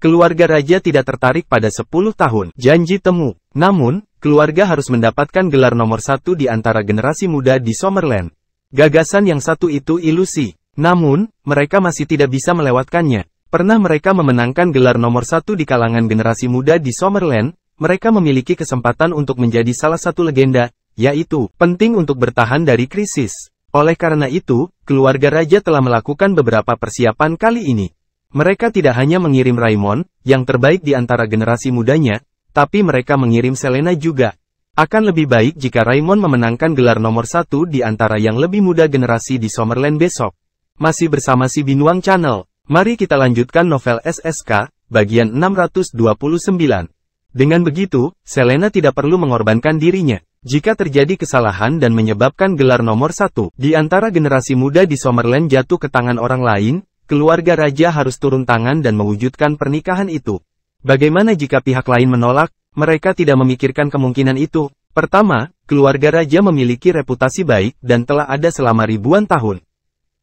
Keluarga raja tidak tertarik pada 10 tahun janji temu. Namun, keluarga harus mendapatkan gelar nomor 1 di antara generasi muda di Summerland. Gagasan yang satu itu ilusi. Namun, mereka masih tidak bisa melewatkannya. Pernah mereka memenangkan gelar nomor 1 di kalangan generasi muda di Summerland, mereka memiliki kesempatan untuk menjadi salah satu legenda, yaitu, penting untuk bertahan dari krisis. Oleh karena itu, keluarga raja telah melakukan beberapa persiapan kali ini. Mereka tidak hanya mengirim Raymond, yang terbaik di antara generasi mudanya, tapi mereka mengirim Selena juga. Akan lebih baik jika Raymond memenangkan gelar nomor 1 di antara yang lebih muda generasi di Summerland besok. Masih bersama si Binuang Channel. Mari kita lanjutkan novel SSK, bagian 629. Dengan begitu, Selena tidak perlu mengorbankan dirinya. Jika terjadi kesalahan dan menyebabkan gelar nomor 1 di antara generasi muda di Summerland jatuh ke tangan orang lain, keluarga raja harus turun tangan dan mewujudkan pernikahan itu. Bagaimana jika pihak lain menolak? Mereka tidak memikirkan kemungkinan itu. Pertama, keluarga raja memiliki reputasi baik dan telah ada selama ribuan tahun.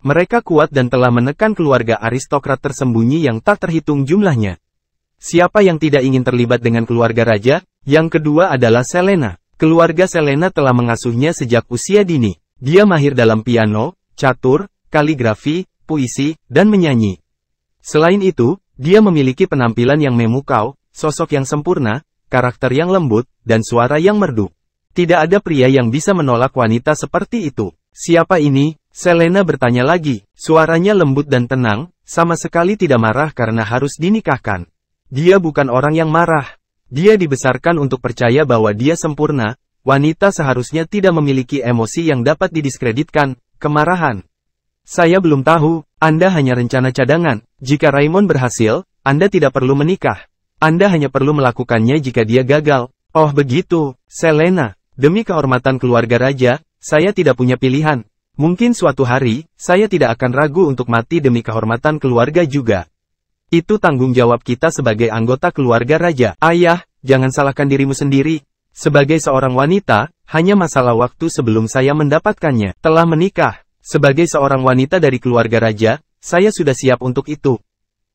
Mereka kuat dan telah menekan keluarga aristokrat tersembunyi yang tak terhitung jumlahnya. Siapa yang tidak ingin terlibat dengan keluarga raja? Yang kedua adalah Selena. Keluarga Selena telah mengasuhnya sejak usia dini. Dia mahir dalam piano, catur, kaligrafi, puisi, dan menyanyi. Selain itu, dia memiliki penampilan yang memukau, sosok yang sempurna, karakter yang lembut, dan suara yang merdu. Tidak ada pria yang bisa menolak wanita seperti itu. Siapa ini? Selena bertanya lagi. Suaranya lembut dan tenang, sama sekali tidak marah karena harus dinikahkan. Dia bukan orang yang marah. Dia dibesarkan untuk percaya bahwa dia sempurna. Wanita seharusnya tidak memiliki emosi yang dapat didiskreditkan, kemarahan. Saya belum tahu, Anda hanya rencana cadangan. Jika Raymond berhasil, Anda tidak perlu menikah. Anda hanya perlu melakukannya jika dia gagal. Oh begitu, Selena. Demi kehormatan keluarga raja, saya tidak punya pilihan. Mungkin suatu hari, saya tidak akan ragu untuk mati demi kehormatan keluarga juga. Itu tanggung jawab kita sebagai anggota keluarga raja. Ayah, jangan salahkan dirimu sendiri. Sebagai seorang wanita, hanya masalah waktu sebelum saya mendapatkannya. Telah menikah. Sebagai seorang wanita dari keluarga raja, saya sudah siap untuk itu.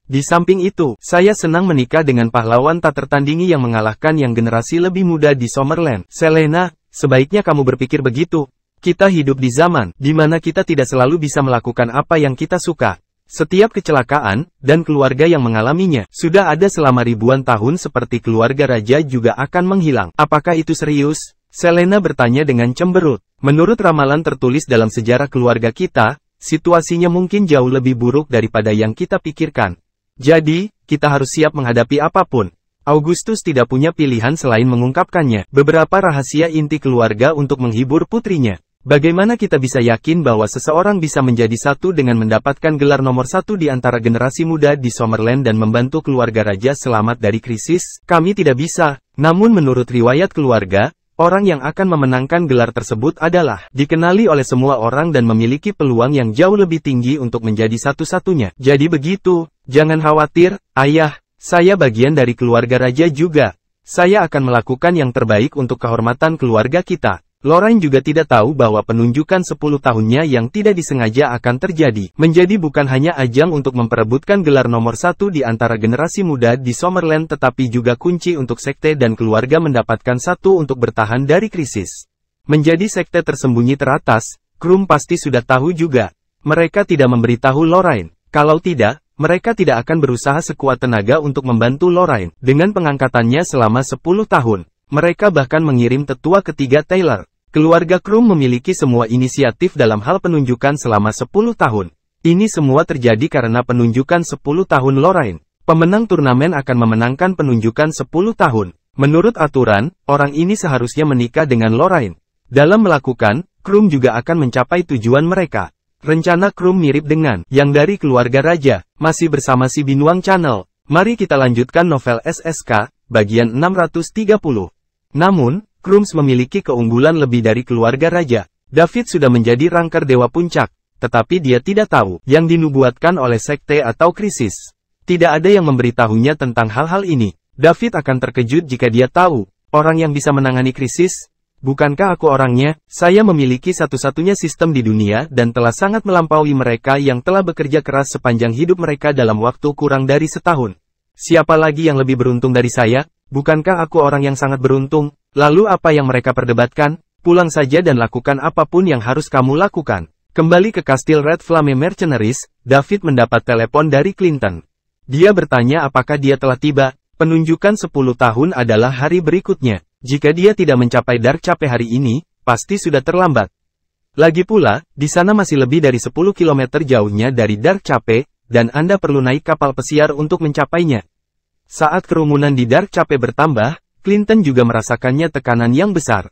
Di samping itu, saya senang menikah dengan pahlawan tak tertandingi yang mengalahkan yang generasi lebih muda di Summerland. Selena, sebaiknya kamu berpikir begitu. Kita hidup di zaman di mana kita tidak selalu bisa melakukan apa yang kita suka. Setiap kecelakaan, dan keluarga yang mengalaminya, sudah ada selama ribuan tahun seperti keluarga raja juga akan menghilang. Apakah itu serius? Selena bertanya dengan cemberut. Menurut ramalan tertulis dalam sejarah keluarga kita, situasinya mungkin jauh lebih buruk daripada yang kita pikirkan. Jadi, kita harus siap menghadapi apapun. Augustus tidak punya pilihan selain mengungkapkannya. Beberapa rahasia inti keluarga untuk menghibur putrinya. Bagaimana kita bisa yakin bahwa seseorang bisa menjadi satu dengan mendapatkan gelar nomor satu di antara generasi muda di Summerland dan membantu keluarga raja selamat dari krisis? Kami tidak bisa. Namun menurut riwayat keluarga, orang yang akan memenangkan gelar tersebut adalah dikenali oleh semua orang dan memiliki peluang yang jauh lebih tinggi untuk menjadi satu-satunya. Jadi begitu. Jangan khawatir, ayah, saya bagian dari keluarga raja juga. Saya akan melakukan yang terbaik untuk kehormatan keluarga kita. Lorraine juga tidak tahu bahwa penunjukan 10 tahunnya yang tidak disengaja akan terjadi. Menjadi bukan hanya ajang untuk memperebutkan gelar nomor satu di antara generasi muda di Summerland tetapi juga kunci untuk sekte dan keluarga mendapatkan satu untuk bertahan dari krisis. Menjadi sekte tersembunyi teratas, Krum pasti sudah tahu juga. Mereka tidak memberitahu Lorraine. Kalau tidak, mereka tidak akan berusaha sekuat tenaga untuk membantu Lorraine. Dengan pengangkatannya selama 10 tahun, mereka bahkan mengirim tetua ketiga Taylor. Keluarga Krum memiliki semua inisiatif dalam hal penunjukan selama 10 tahun. Ini semua terjadi karena penunjukan 10 tahun Lorraine. Pemenang turnamen akan memenangkan penunjukan 10 tahun. Menurut aturan, orang ini seharusnya menikah dengan Lorraine. Dalam melakukan, Krum juga akan mencapai tujuan mereka. Rencana Krum mirip dengan yang dari keluarga raja. Masih bersama si Binuang Channel. Mari kita lanjutkan novel SSK, bagian 630. Namun, Krums memiliki keunggulan lebih dari keluarga raja. David sudah menjadi rangker dewa puncak, tetapi dia tidak tahu yang dinubuatkan oleh sekte atau krisis. Tidak ada yang memberitahunya tentang hal-hal ini. David akan terkejut jika dia tahu, orang yang bisa menangani krisis. Bukankah aku orangnya? Saya memiliki satu-satunya sistem di dunia dan telah sangat melampaui mereka yang telah bekerja keras sepanjang hidup mereka dalam waktu kurang dari setahun. Siapa lagi yang lebih beruntung dari saya? Bukankah aku orang yang sangat beruntung? Lalu apa yang mereka perdebatkan? Pulang saja dan lakukan apapun yang harus kamu lakukan. Kembali ke kastil Red Flame Mercenaries, David mendapat telepon dari Clinton. Dia bertanya apakah dia telah tiba. Penunjukan 10 tahun adalah hari berikutnya. Jika dia tidak mencapai Dark Cape hari ini, pasti sudah terlambat. Lagi pula, di sana masih lebih dari 10 km jauhnya dari Dark Cape, dan Anda perlu naik kapal pesiar untuk mencapainya. Saat kerumunan di Dark Cape bertambah, Clinton juga merasakannya tekanan yang besar.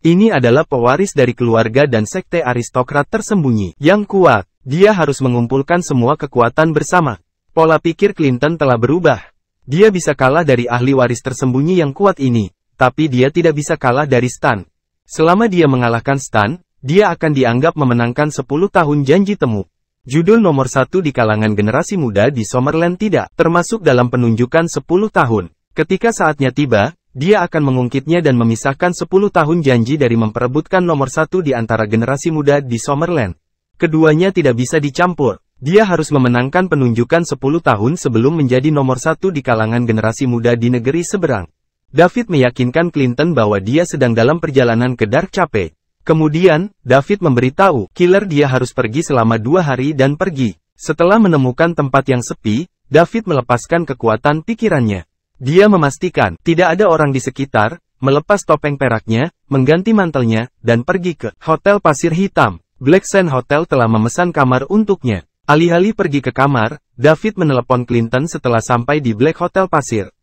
Ini adalah pewaris dari keluarga dan sekte aristokrat tersembunyi yang kuat. Dia harus mengumpulkan semua kekuatan bersama. Pola pikir Clinton telah berubah. Dia bisa kalah dari ahli waris tersembunyi yang kuat ini. Tapi dia tidak bisa kalah dari Stan. Selama dia mengalahkan Stan, dia akan dianggap memenangkan 10 tahun janji temu. Judul nomor 1 di kalangan generasi muda di Summerland tidak termasuk dalam penunjukan 10 tahun. Ketika saatnya tiba, dia akan mengungkitnya dan memisahkan 10 tahun janji dari memperebutkan nomor 1 di antara generasi muda di Summerland. Keduanya tidak bisa dicampur. Dia harus memenangkan penunjukan 10 tahun sebelum menjadi nomor 1 di kalangan generasi muda di negeri seberang. David meyakinkan Clinton bahwa dia sedang dalam perjalanan ke Dark Cape. Kemudian, David memberitahu killer dia harus pergi selama 2 hari dan pergi. Setelah menemukan tempat yang sepi, David melepaskan kekuatan pikirannya. Dia memastikan tidak ada orang di sekitar, melepas topeng peraknya, mengganti mantelnya, dan pergi ke Hotel Pasir Hitam. Black Sand Hotel telah memesan kamar untuknya. Alih-alih pergi ke kamar, David menelepon Clinton setelah sampai di Black Hotel Pasir.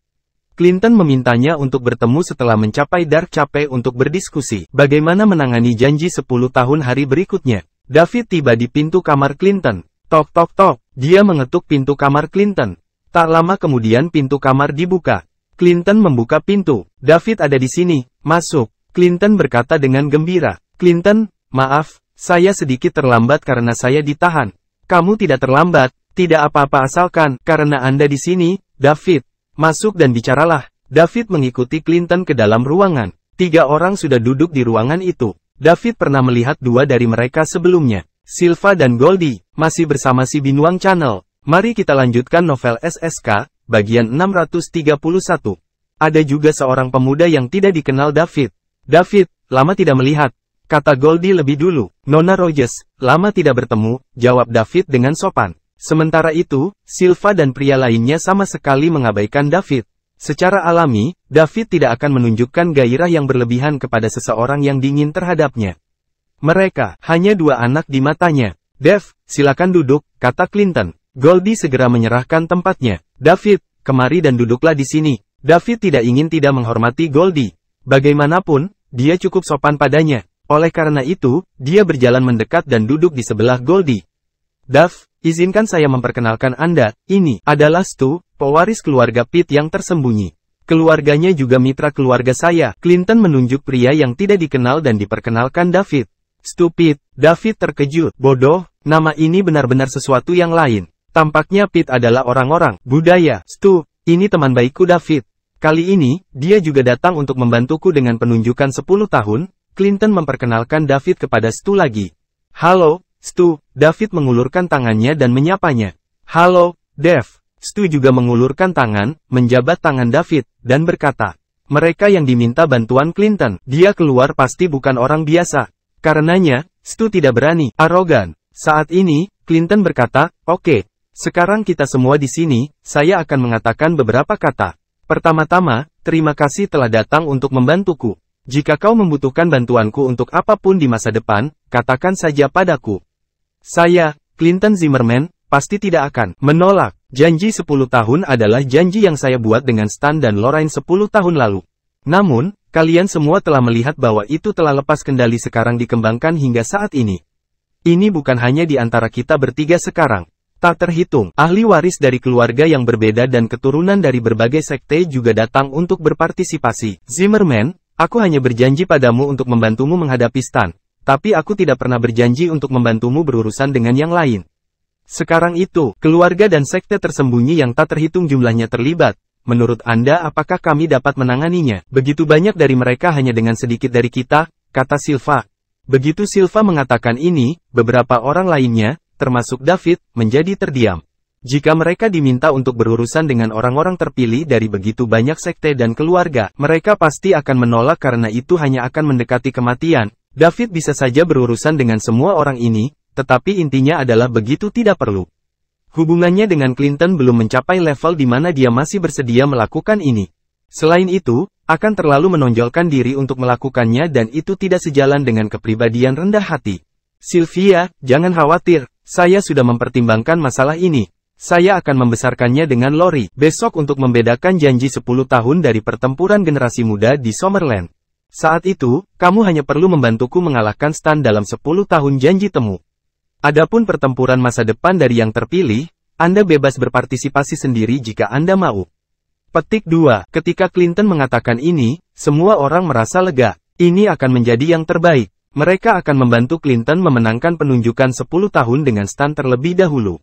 Clinton memintanya untuk bertemu setelah mencapai Dark Chapel untuk berdiskusi bagaimana menangani janji 10 tahun hari berikutnya. David tiba di pintu kamar Clinton. Tok tok tok, dia mengetuk pintu kamar Clinton. Tak lama kemudian pintu kamar dibuka. Clinton membuka pintu. David ada di sini, masuk. Clinton berkata dengan gembira. Clinton, maaf, saya sedikit terlambat karena saya ditahan. Kamu tidak terlambat, tidak apa-apa asalkan, karena Anda di sini, David. Masuk dan bicaralah. David mengikuti Clinton ke dalam ruangan. 3 orang sudah duduk di ruangan itu. David pernah melihat 2 dari mereka sebelumnya. Silva dan Goldie, masih bersama si Binuang Channel. Mari kita lanjutkan novel SSK, bagian 631. Ada juga seorang pemuda yang tidak dikenal David. David, lama tidak melihat. Kata Goldie lebih dulu. Nona Rogers, lama tidak bertemu, jawab David dengan sopan. Sementara itu, Silva dan pria lainnya sama sekali mengabaikan David. Secara alami, David tidak akan menunjukkan gairah yang berlebihan kepada seseorang yang dingin terhadapnya. Mereka hanya 2 anak di matanya. Dev, silakan duduk, kata Clinton. Goldie segera menyerahkan tempatnya. David, kemari dan duduklah di sini. David tidak ingin tidak menghormati Goldie. Bagaimanapun, dia cukup sopan padanya. Oleh karena itu, dia berjalan mendekat dan duduk di sebelah Goldie. Dav, izinkan saya memperkenalkan Anda, ini adalah Stu, pewaris keluarga Pitt yang tersembunyi. Keluarganya juga mitra keluarga saya. Clinton menunjuk pria yang tidak dikenal dan diperkenalkan David. Stu Pitt, David terkejut. Bodoh, nama ini benar-benar sesuatu yang lain. Tampaknya Pitt adalah orang-orang budaya. Stu, ini teman baikku David. Kali ini, dia juga datang untuk membantuku dengan penunjukan 10 tahun. Clinton memperkenalkan David kepada Stu lagi. Halo, Stu, David mengulurkan tangannya dan menyapanya. Halo, Dev. Stu juga mengulurkan tangan, menjabat tangan David, dan berkata, mereka yang diminta bantuan Clinton. Dia keluar pasti bukan orang biasa. Karenanya, Stu tidak berani, arogan. Saat ini, Clinton berkata, oke, sekarang kita semua di sini, saya akan mengatakan beberapa kata. Pertama-tama, terima kasih telah datang untuk membantuku. Jika kau membutuhkan bantuanku untuk apapun di masa depan, katakan saja padaku. Saya, Clinton Zimmerman, pasti tidak akan menolak. Janji 10 tahun adalah janji yang saya buat dengan Stan dan Lorraine 10 tahun lalu. Namun, kalian semua telah melihat bahwa itu telah lepas kendali sekarang dikembangkan hingga saat ini. Ini bukan hanya di antara kita bertiga sekarang. Tak terhitung, ahli waris dari keluarga yang berbeda dan keturunan dari berbagai sekte juga datang untuk berpartisipasi. Zimmerman, aku hanya berjanji padamu untuk membantumu menghadapi Stan. Tapi aku tidak pernah berjanji untuk membantumu berurusan dengan yang lain. Sekarang itu, keluarga dan sekte tersembunyi yang tak terhitung jumlahnya terlibat. Menurut Anda apakah kami dapat menanganinya? Begitu banyak dari mereka hanya dengan sedikit dari kita, kata Silva. Begitu Silva mengatakan ini, beberapa orang lainnya, termasuk David, menjadi terdiam. Jika mereka diminta untuk berurusan dengan orang-orang terpilih dari begitu banyak sekte dan keluarga, mereka pasti akan menolak karena itu hanya akan mendekati kematian. David bisa saja berurusan dengan semua orang ini, tetapi intinya adalah begitu tidak perlu. Hubungannya dengan Clinton belum mencapai level di mana dia masih bersedia melakukan ini. Selain itu, akan terlalu menonjolkan diri untuk melakukannya dan itu tidak sejalan dengan kepribadian rendah hati. Sylvia, jangan khawatir, saya sudah mempertimbangkan masalah ini. Saya akan membesarkannya dengan Lori besok untuk membedakan janji 10 tahun dari pertempuran generasi muda di Summerland. Saat itu, kamu hanya perlu membantuku mengalahkan Stan dalam 10 tahun janji temu. Adapun pertempuran masa depan dari yang terpilih, Anda bebas berpartisipasi sendiri jika Anda mau. Petik 2. Ketika Clinton mengatakan ini, semua orang merasa lega. Ini akan menjadi yang terbaik. Mereka akan membantu Clinton memenangkan penunjukan 10 tahun dengan Stan terlebih dahulu.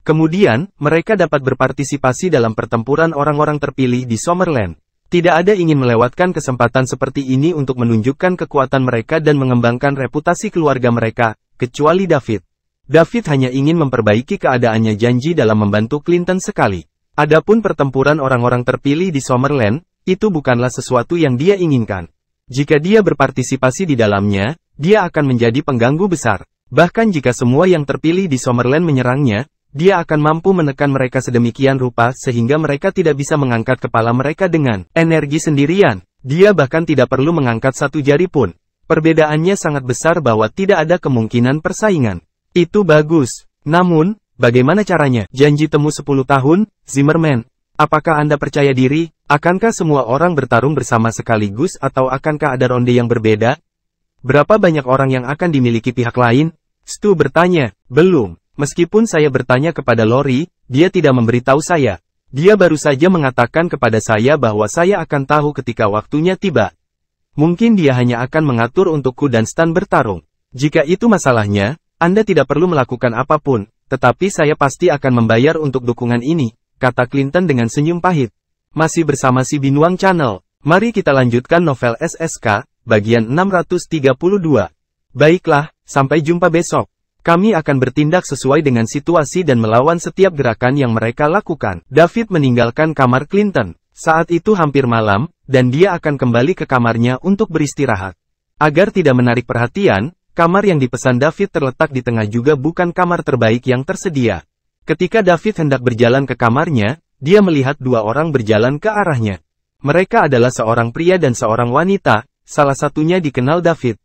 Kemudian, mereka dapat berpartisipasi dalam pertempuran orang-orang terpilih di Summerland. Tidak ada ingin melewatkan kesempatan seperti ini untuk menunjukkan kekuatan mereka dan mengembangkan reputasi keluarga mereka, kecuali David. David hanya ingin memperbaiki keadaannya janji dalam membantu Clinton sekali. Adapun pertempuran orang-orang terpilih di Summerland, itu bukanlah sesuatu yang dia inginkan. Jika dia berpartisipasi di dalamnya, dia akan menjadi pengganggu besar. Bahkan jika semua yang terpilih di Summerland menyerangnya, dia akan mampu menekan mereka sedemikian rupa sehingga mereka tidak bisa mengangkat kepala mereka dengan energi sendirian. Dia bahkan tidak perlu mengangkat satu jari pun. Perbedaannya sangat besar bahwa tidak ada kemungkinan persaingan. Itu bagus. Namun, bagaimana caranya? Janji temu 10 tahun, Zimmerman. Apakah Anda percaya diri? Akankah semua orang bertarung bersama sekaligus atau akankah ada ronde yang berbeda? Berapa banyak orang yang akan dimiliki pihak lain? Stu bertanya. Belum. Meskipun saya bertanya kepada Lori, dia tidak memberitahu saya. Dia baru saja mengatakan kepada saya bahwa saya akan tahu ketika waktunya tiba. Mungkin dia hanya akan mengatur untukku dan Stan bertarung. Jika itu masalahnya, Anda tidak perlu melakukan apapun, tetapi saya pasti akan membayar untuk dukungan ini, kata Clinton dengan senyum pahit. Masih bersama si Binuang Channel. Mari kita lanjutkan novel SSK, bagian 632. Baiklah, sampai jumpa besok. Kami akan bertindak sesuai dengan situasi dan melawan setiap gerakan yang mereka lakukan. David meninggalkan kamar Clinton. Saat itu hampir malam, dan dia akan kembali ke kamarnya untuk beristirahat. Agar tidak menarik perhatian, kamar yang dipesan David terletak di tengah juga bukan kamar terbaik yang tersedia. Ketika David hendak berjalan ke kamarnya, dia melihat dua orang berjalan ke arahnya. Mereka adalah seorang pria dan seorang wanita, salah satunya dikenal David.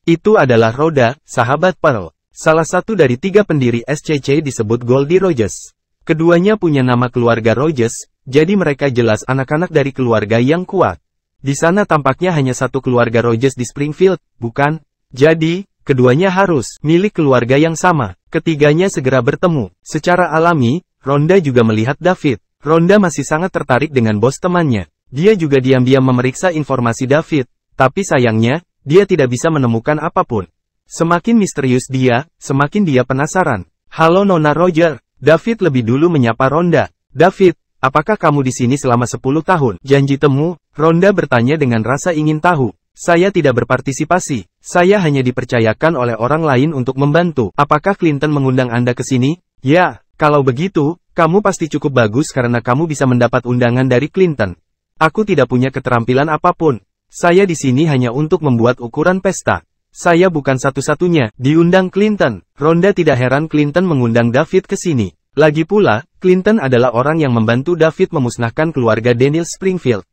Itu adalah Rhoda, sahabat Pearl. Salah satu dari tiga pendiri SCC disebut Goldie Rogers. Keduanya punya nama keluarga Rogers, jadi mereka jelas anak-anak dari keluarga yang kuat. Di sana tampaknya hanya satu keluarga Rogers di Springfield, bukan? Jadi, keduanya harus milik keluarga yang sama. Ketiganya segera bertemu. Secara alami, Rhonda juga melihat David. Rhonda masih sangat tertarik dengan bos temannya. Dia juga diam-diam memeriksa informasi David, tapi sayangnya, dia tidak bisa menemukan apapun. Semakin misterius dia, semakin dia penasaran. Halo Nona Roger, David lebih dulu menyapa Rhonda. David, apakah kamu di sini selama 10 tahun? Janji temu, Rhonda bertanya dengan rasa ingin tahu. Saya tidak berpartisipasi, saya hanya dipercayakan oleh orang lain untuk membantu. Apakah Clinton mengundang Anda ke sini? Ya, kalau begitu, kamu pasti cukup bagus karena kamu bisa mendapat undangan dari Clinton. Aku tidak punya keterampilan apapun. Saya di sini hanya untuk membuat ukuran pesta. Saya bukan satu-satunya diundang Clinton. Rhonda tidak heran Clinton mengundang David ke sini. Lagi pula, Clinton adalah orang yang membantu David memusnahkan keluarga Daniel Springfield.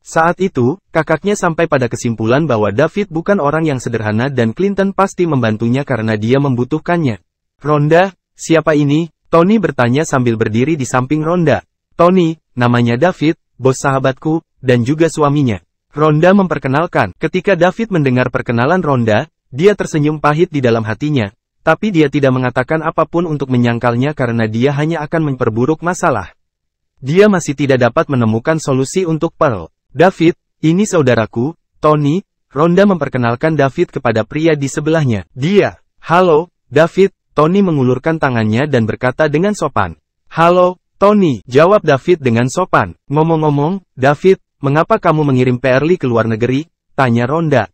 Saat itu, kakaknya sampai pada kesimpulan bahwa David bukan orang yang sederhana dan Clinton pasti membantunya karena dia membutuhkannya. Rhonda, siapa ini? Tony bertanya sambil berdiri di samping Rhonda. Tony, namanya David, bos sahabatku, dan juga suaminya. Rhonda memperkenalkan. Ketika David mendengar perkenalan Rhonda, dia tersenyum pahit di dalam hatinya. Tapi dia tidak mengatakan apapun untuk menyangkalnya karena dia hanya akan memperburuk masalah. Dia masih tidak dapat menemukan solusi untuk Pearl. David, ini saudaraku, Tony. Rhonda memperkenalkan David kepada pria di sebelahnya. Dia, halo, David. Tony mengulurkan tangannya dan berkata dengan sopan. Halo, Tony, jawab David dengan sopan. Ngomong-ngomong, David, mengapa kamu mengirim Pearly ke luar negeri? Tanya Rhonda.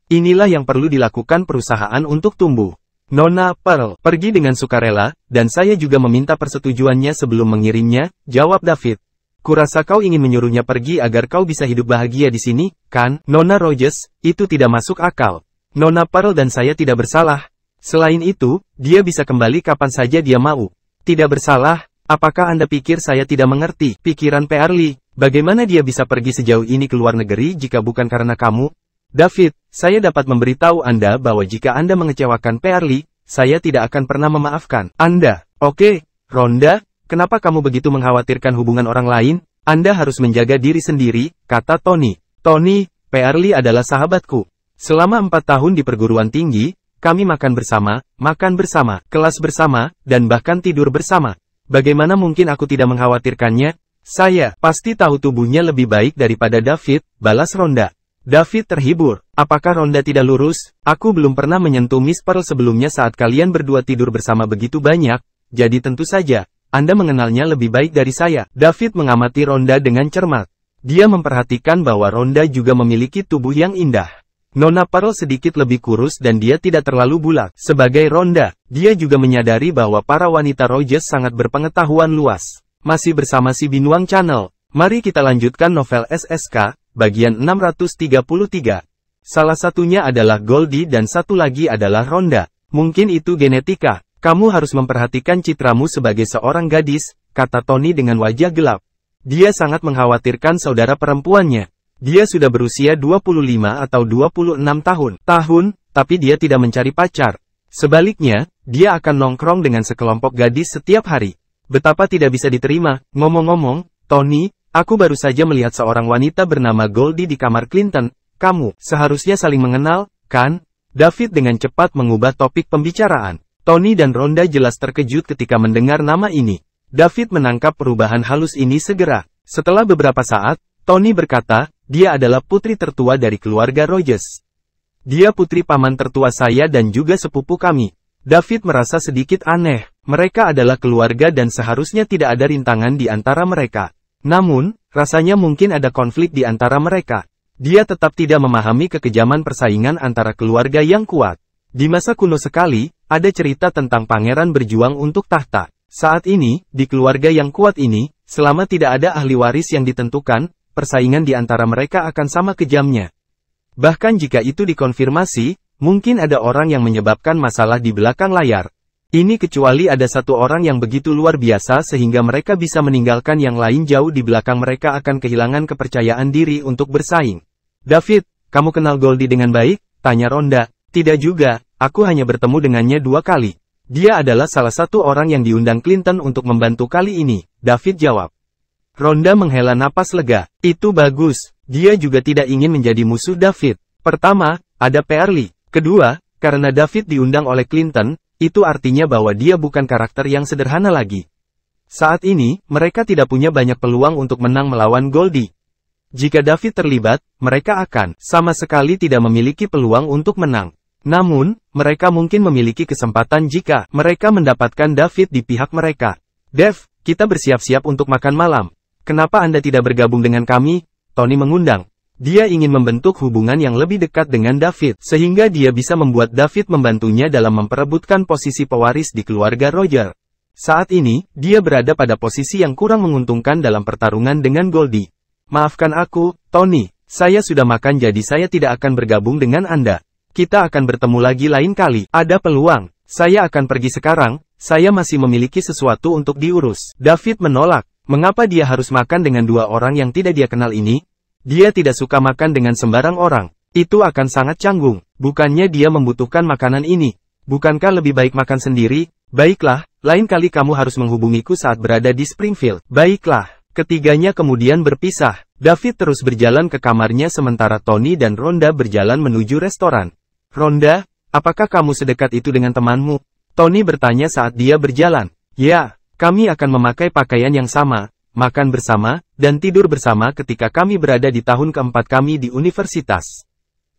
Inilah yang perlu dilakukan perusahaan untuk tumbuh. Nona Pearl pergi dengan sukarela, dan saya juga meminta persetujuannya sebelum mengirimnya, jawab David. Kurasa kau ingin menyuruhnya pergi agar kau bisa hidup bahagia di sini, kan? Nona Rogers, itu tidak masuk akal. Nona Pearl dan saya tidak bersalah. Selain itu, dia bisa kembali kapan saja dia mau. Tidak bersalah? Apakah Anda pikir saya tidak mengerti pikiran Pearly? Bagaimana dia bisa pergi sejauh ini ke luar negeri jika bukan karena kamu? David, saya dapat memberitahu Anda bahwa jika Anda mengecewakan Pearly, saya tidak akan pernah memaafkan Anda. Oke, Rhonda, kenapa kamu begitu mengkhawatirkan hubungan orang lain? Anda harus menjaga diri sendiri, kata Tony. Tony, Pearly adalah sahabatku. Selama 4 tahun di perguruan tinggi, kami makan bersama, kelas bersama, dan bahkan tidur bersama. Bagaimana mungkin aku tidak mengkhawatirkannya? Saya pasti tahu tubuhnya lebih baik daripada David, balas Rhonda. David terhibur. Apakah Rhonda tidak lurus? Aku belum pernah menyentuh Miss Pearl sebelumnya saat kalian berdua tidur bersama begitu banyak, jadi tentu saja, Anda mengenalnya lebih baik dari saya. David mengamati Rhonda dengan cermat. Dia memperhatikan bahwa Rhonda juga memiliki tubuh yang indah. Nona Pearl sedikit lebih kurus dan dia tidak terlalu bulat. Sebagai Rhonda, dia juga menyadari bahwa para wanita Rogers sangat berpengetahuan luas. Masih bersama si Binuang Channel. Mari kita lanjutkan novel SSK, bagian 633. Salah satunya adalah Goldie dan satu lagi adalah Rhonda. Mungkin itu genetika. Kamu harus memperhatikan citramu sebagai seorang gadis, kata Tony dengan wajah gelap. Dia sangat mengkhawatirkan saudara perempuannya. Dia sudah berusia 25 atau 26 tahun, tapi dia tidak mencari pacar. Sebaliknya, dia akan nongkrong dengan sekelompok gadis setiap hari. Betapa tidak bisa diterima. Ngomong-ngomong, Tony, Aku baru saja melihat seorang wanita bernama Goldie di kamar Clinton. Kamu seharusnya saling mengenal, kan? David dengan cepat mengubah topik pembicaraan. Tony dan Rhonda jelas terkejut ketika mendengar nama ini. David menangkap perubahan halus ini segera. Setelah beberapa saat, Tony berkata, dia adalah putri tertua dari keluarga Rogers. Dia putri paman tertua saya dan juga sepupu kami. David merasa sedikit aneh. Mereka adalah keluarga dan seharusnya tidak ada rintangan di antara mereka. Namun, rasanya mungkin ada konflik di antara mereka. Dia tetap tidak memahami kekejaman persaingan antara keluarga yang kuat. Di masa kuno sekali, ada cerita tentang pangeran berjuang untuk tahta. Saat ini, di keluarga yang kuat ini, selama tidak ada ahli waris yang ditentukan, persaingan di antara mereka akan sama kejamnya. Bahkan jika itu dikonfirmasi, mungkin ada orang yang menyebabkan masalah di belakang layar. Ini kecuali ada satu orang yang begitu luar biasa sehingga mereka bisa meninggalkan yang lain jauh di belakang mereka akan kehilangan kepercayaan diri untuk bersaing. David, kamu kenal Goldie dengan baik? Tanya Rhonda. Tidak juga, aku hanya bertemu dengannya 2 kali. Dia adalah salah satu orang yang diundang Clinton untuk membantu kali ini, David jawab. Rhonda menghela napas lega. Itu bagus. Dia juga tidak ingin menjadi musuh David. Pertama, ada Pearly. Kedua, karena David diundang oleh Clinton, itu artinya bahwa dia bukan karakter yang sederhana lagi. Saat ini, mereka tidak punya banyak peluang untuk menang melawan Goldie. Jika David terlibat, mereka akan sama sekali tidak memiliki peluang untuk menang. Namun, mereka mungkin memiliki kesempatan jika mereka mendapatkan David di pihak mereka. Dev, kita bersiap-siap untuk makan malam. Kenapa Anda tidak bergabung dengan kami? Tony mengundang. Dia ingin membentuk hubungan yang lebih dekat dengan David, sehingga dia bisa membuat David membantunya dalam memperebutkan posisi pewaris di keluarga Roger. Saat ini, dia berada pada posisi yang kurang menguntungkan dalam pertarungan dengan Goldie. Maafkan aku, Tony. Saya sudah makan jadi saya tidak akan bergabung dengan Anda. Kita akan bertemu lagi lain kali. Ada peluang. Saya akan pergi sekarang. Saya masih memiliki sesuatu untuk diurus. David menolak. Mengapa dia harus makan dengan 2 orang yang tidak dia kenal ini? Dia tidak suka makan dengan sembarang orang. Itu akan sangat canggung. Bukannya dia membutuhkan makanan ini. Bukankah lebih baik makan sendiri? Baiklah, lain kali kamu harus menghubungiku saat berada di Springfield. Baiklah. Ketiganya kemudian berpisah. David terus berjalan ke kamarnya sementara Tony dan Rhonda berjalan menuju restoran. Rhonda, apakah kamu sedekat itu dengan temanmu? Tony bertanya saat dia berjalan. Ya. Kami akan memakai pakaian yang sama, makan bersama, dan tidur bersama ketika kami berada di tahun keempat kami di universitas.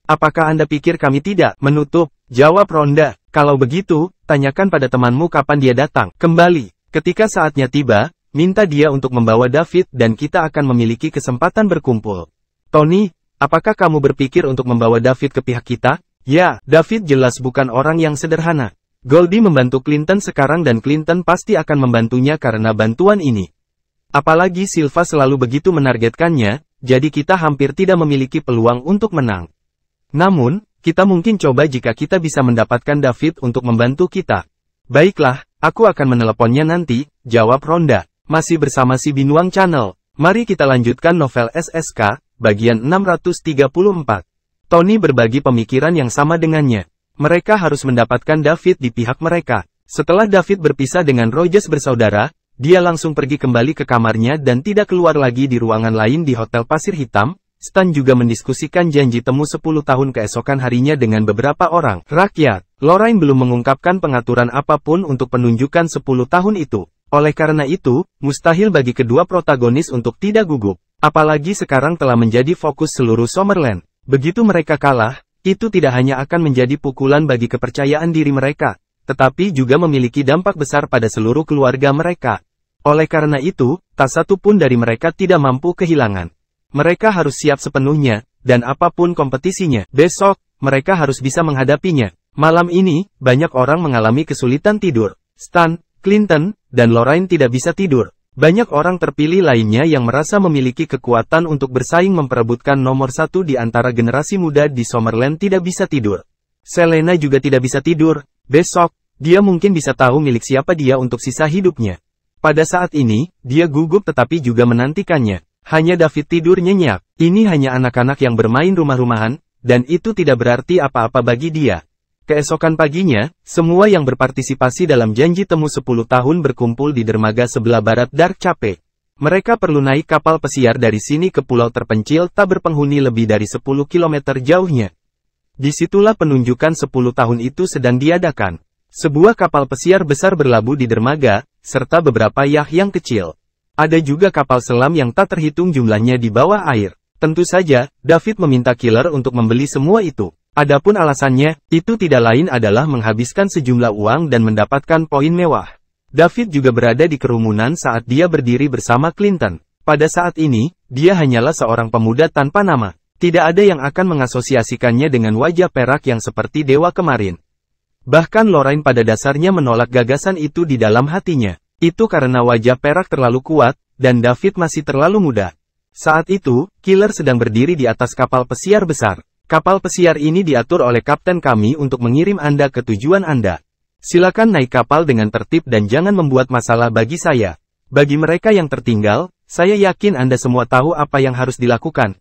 Apakah Anda pikir kami tidak menutup? Jawab Rhonda. Kalau begitu, tanyakan pada temanmu kapan dia datang. Kembali. Ketika saatnya tiba, minta dia untuk membawa David dan kita akan memiliki kesempatan berkumpul. Tony, apakah kamu berpikir untuk membawa David ke pihak kita? Ya, David jelas bukan orang yang sederhana. Goldie membantu Clinton sekarang dan Clinton pasti akan membantunya karena bantuan ini. Apalagi Silva selalu begitu menargetkannya, jadi kita hampir tidak memiliki peluang untuk menang. Namun, kita mungkin coba jika kita bisa mendapatkan David untuk membantu kita. Baiklah, aku akan meneleponnya nanti, jawab Rhonda. Masih bersama si Binuang Channel. Mari kita lanjutkan novel SSK, bagian 634. Tony berbagi pemikiran yang sama dengannya. Mereka harus mendapatkan David di pihak mereka. Setelah David berpisah dengan Rogers bersaudara, dia langsung pergi kembali ke kamarnya dan tidak keluar lagi di ruangan lain di Hotel Pasir Hitam. Stan juga mendiskusikan janji temu 10 tahun keesokan harinya dengan beberapa orang rakyat. Lorraine belum mengungkapkan pengaturan apapun untuk penunjukan 10 tahun itu. Oleh karena itu, mustahil bagi kedua protagonis untuk tidak gugup. Apalagi sekarang telah menjadi fokus seluruh Summerland. Begitu mereka kalah, itu tidak hanya akan menjadi pukulan bagi kepercayaan diri mereka, tetapi juga memiliki dampak besar pada seluruh keluarga mereka. Oleh karena itu, tak satu pun dari mereka tidak mampu kehilangan. Mereka harus siap sepenuhnya, dan apapun kompetisinya, besok, mereka harus bisa menghadapinya. Malam ini, banyak orang mengalami kesulitan tidur. Stan, Clinton, dan Lorraine tidak bisa tidur. Banyak orang terpilih lainnya yang merasa memiliki kekuatan untuk bersaing memperebutkan nomor 1 di antara generasi muda di Summerland tidak bisa tidur. Selena juga tidak bisa tidur. Besok, dia mungkin bisa tahu milik siapa dia untuk sisa hidupnya. Pada saat ini, dia gugup tetapi juga menantikannya. Hanya David tidur nyenyak. Ini hanya anak-anak yang bermain rumah-rumahan, dan itu tidak berarti apa-apa bagi dia. Keesokan paginya, semua yang berpartisipasi dalam janji temu 10 tahun berkumpul di dermaga sebelah barat Dark Chapel. Mereka perlu naik kapal pesiar dari sini ke pulau terpencil tak berpenghuni lebih dari 10 km jauhnya. Disitulah penunjukan 10 tahun itu sedang diadakan. Sebuah kapal pesiar besar berlabuh di dermaga, serta beberapa yah yang kecil. Ada juga kapal selam yang tak terhitung jumlahnya di bawah air. Tentu saja, David meminta Killer untuk membeli semua itu. Adapun alasannya, itu tidak lain adalah menghabiskan sejumlah uang dan mendapatkan poin mewah. David juga berada di kerumunan saat dia berdiri bersama Clinton. Pada saat ini, dia hanyalah seorang pemuda tanpa nama. Tidak ada yang akan mengasosiasikannya dengan wajah perak yang seperti dewa kemarin. Bahkan Lorraine pada dasarnya menolak gagasan itu di dalam hatinya. Itu karena wajah perak terlalu kuat, dan David masih terlalu muda. Saat itu, Killer sedang berdiri di atas kapal pesiar besar. Kapal pesiar ini diatur oleh kapten kami untuk mengirim Anda ke tujuan Anda. Silakan naik kapal dengan tertib dan jangan membuat masalah bagi saya. Bagi mereka yang tertinggal, saya yakin Anda semua tahu apa yang harus dilakukan.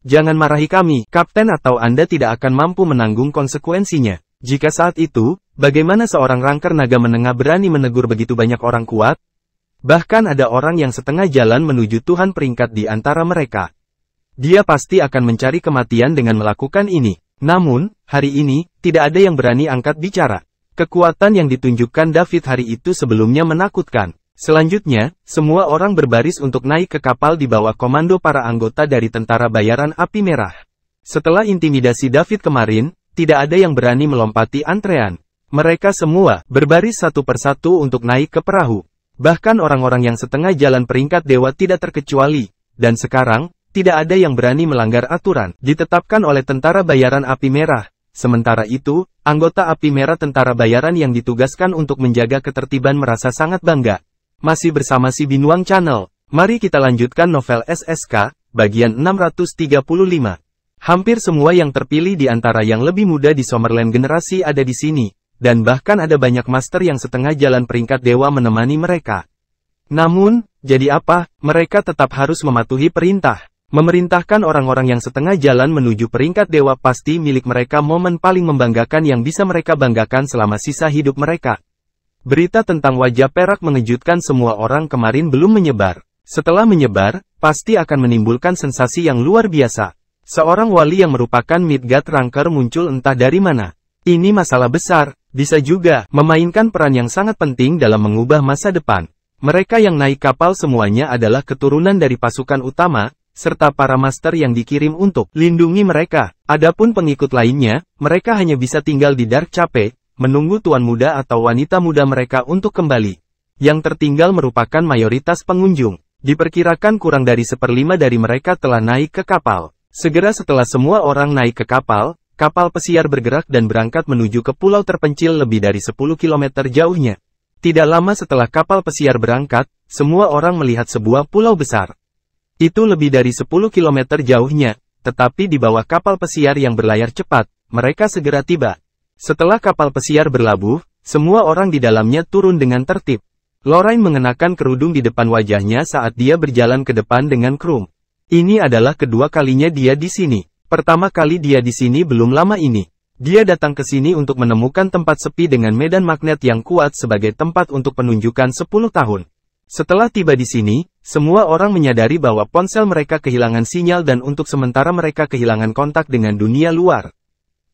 Jangan marahi kami, Kapten, atau Anda tidak akan mampu menanggung konsekuensinya. Jika saat itu, bagaimana seorang rangker naga menengah berani menegur begitu banyak orang kuat? Bahkan ada orang yang setengah jalan menuju Tuhan peringkat di antara mereka. Dia pasti akan mencari kematian dengan melakukan ini. Namun, hari ini, tidak ada yang berani angkat bicara. Kekuatan yang ditunjukkan David hari itu sebelumnya menakutkan. Selanjutnya, semua orang berbaris untuk naik ke kapal di bawah komando para anggota dari tentara bayaran api merah. Setelah intimidasi David kemarin, tidak ada yang berani melompati antrean. Mereka semua berbaris satu persatu untuk naik ke perahu. Bahkan orang-orang yang setengah jalan peringkat dewa tidak terkecuali. Dan sekarang, tidak ada yang berani melanggar aturan ditetapkan oleh tentara bayaran api merah. Sementara itu, anggota api merah tentara bayaran yang ditugaskan untuk menjaga ketertiban merasa sangat bangga. Masih bersama si Binuang Channel. Mari kita lanjutkan novel SSK, bagian 635. Hampir semua yang terpilih di antara yang lebih muda di Summerland generasi ada di sini, dan bahkan ada banyak master yang setengah jalan peringkat dewa menemani mereka. Namun, jadi apa, mereka tetap harus mematuhi perintah. Memerintahkan orang-orang yang setengah jalan menuju peringkat dewa pasti milik mereka, momen paling membanggakan yang bisa mereka banggakan selama sisa hidup mereka. Berita tentang wajah perak mengejutkan semua orang kemarin belum menyebar. Setelah menyebar, pasti akan menimbulkan sensasi yang luar biasa. Seorang wali yang merupakan Midgard Ranker muncul entah dari mana. Ini masalah besar, bisa juga memainkan peran yang sangat penting dalam mengubah masa depan. Mereka yang naik kapal semuanya adalah keturunan dari pasukan utama, serta para master yang dikirim untuk lindungi mereka. Adapun pengikut lainnya, mereka hanya bisa tinggal di Dark Cape, menunggu tuan muda atau wanita muda mereka untuk kembali. Yang tertinggal merupakan mayoritas pengunjung. Diperkirakan kurang dari 1/5 dari mereka telah naik ke kapal. Segera setelah semua orang naik ke kapal, kapal pesiar bergerak dan berangkat menuju ke pulau terpencil lebih dari 10 km jauhnya. Tidak lama setelah kapal pesiar berangkat, semua orang melihat sebuah pulau besar. Itu lebih dari 10 km jauhnya, tetapi di bawah kapal pesiar yang berlayar cepat, mereka segera tiba. Setelah kapal pesiar berlabuh, semua orang di dalamnya turun dengan tertib. Lorraine mengenakan kerudung di depan wajahnya saat dia berjalan ke depan dengan krum. Ini adalah kedua kalinya dia di sini. Pertama kali dia di sini belum lama ini. Dia datang ke sini untuk menemukan tempat sepi dengan medan magnet yang kuat sebagai tempat untuk penunjukan 10 tahun. Setelah tiba di sini, semua orang menyadari bahwa ponsel mereka kehilangan sinyal dan untuk sementara mereka kehilangan kontak dengan dunia luar.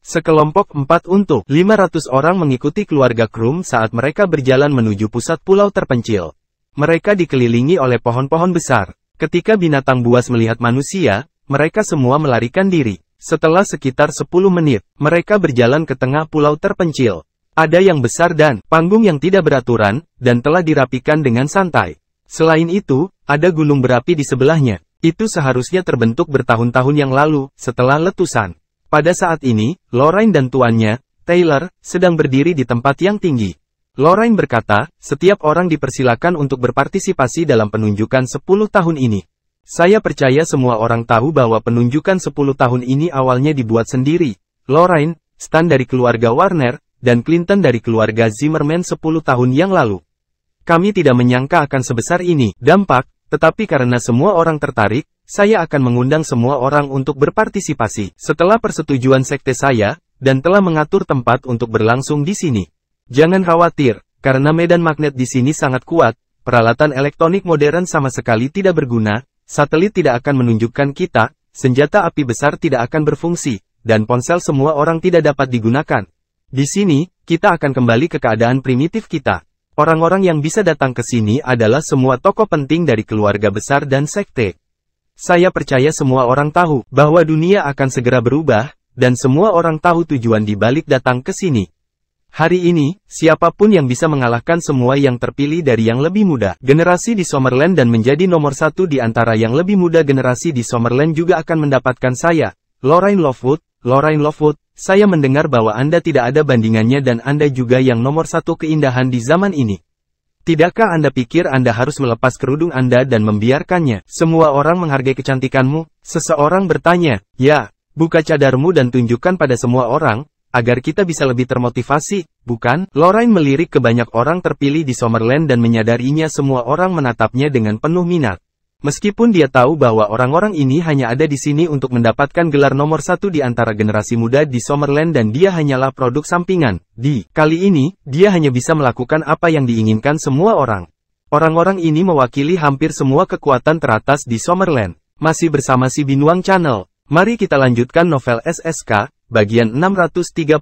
Sekelompok 4 untuk 500 orang mengikuti keluarga Krum saat mereka berjalan menuju pusat pulau terpencil. Mereka dikelilingi oleh pohon-pohon besar. Ketika binatang buas melihat manusia, mereka semua melarikan diri. Setelah sekitar 10 menit, mereka berjalan ke tengah pulau terpencil. Ada yang besar dan panggung yang tidak beraturan, dan telah dirapikan dengan santai. Selain itu, ada gunung berapi di sebelahnya. Itu seharusnya terbentuk bertahun-tahun yang lalu, setelah letusan. Pada saat ini, Lorraine dan tuannya, Taylor, sedang berdiri di tempat yang tinggi. Lorraine berkata, setiap orang dipersilakan untuk berpartisipasi dalam penunjukan 10 tahun ini. Saya percaya semua orang tahu bahwa penunjukan 10 tahun ini awalnya dibuat sendiri. Lorraine, Stan dari keluarga Warner, dan Clinton dari keluarga Zimmerman 10 tahun yang lalu. Kami tidak menyangka akan sebesar ini dampak, tetapi karena semua orang tertarik, saya akan mengundang semua orang untuk berpartisipasi. Setelah persetujuan sekte saya, dan telah mengatur tempat untuk berlangsung di sini. Jangan khawatir, karena medan magnet di sini sangat kuat, peralatan elektronik modern sama sekali tidak berguna, satelit tidak akan menunjukkan kita, senjata api besar tidak akan berfungsi, dan ponsel semua orang tidak dapat digunakan. Di sini, kita akan kembali ke keadaan primitif kita. Orang-orang yang bisa datang ke sini adalah semua tokoh penting dari keluarga besar dan sekte. Saya percaya semua orang tahu bahwa dunia akan segera berubah, dan semua orang tahu tujuan di balik datang ke sini. Hari ini, siapapun yang bisa mengalahkan semua yang terpilih dari yang lebih muda generasi di Summerland dan menjadi nomor satu di antara yang lebih muda generasi di Summerland juga akan mendapatkan saya, Lorraine Lovewood. Lorraine Lovewood, saya mendengar bahwa Anda tidak ada bandingannya dan Anda juga yang nomor satu keindahan di zaman ini. Tidakkah Anda pikir Anda harus melepas kerudung Anda dan membiarkannya? Semua orang menghargai kecantikanmu. Seseorang bertanya, ya, buka cadarmu dan tunjukkan pada semua orang, agar kita bisa lebih termotivasi, bukan? Lorraine melirik ke banyak orang terpilih di Summerland dan menyadarinya semua orang menatapnya dengan penuh minat. Meskipun dia tahu bahwa orang-orang ini hanya ada di sini untuk mendapatkan gelar nomor satu di antara generasi muda di Summerland dan dia hanyalah produk sampingan. Kali ini, dia hanya bisa melakukan apa yang diinginkan semua orang. Orang-orang ini mewakili hampir semua kekuatan teratas di Summerland. Masih bersama si Binuang Channel. Mari kita lanjutkan novel SSK, bagian 636.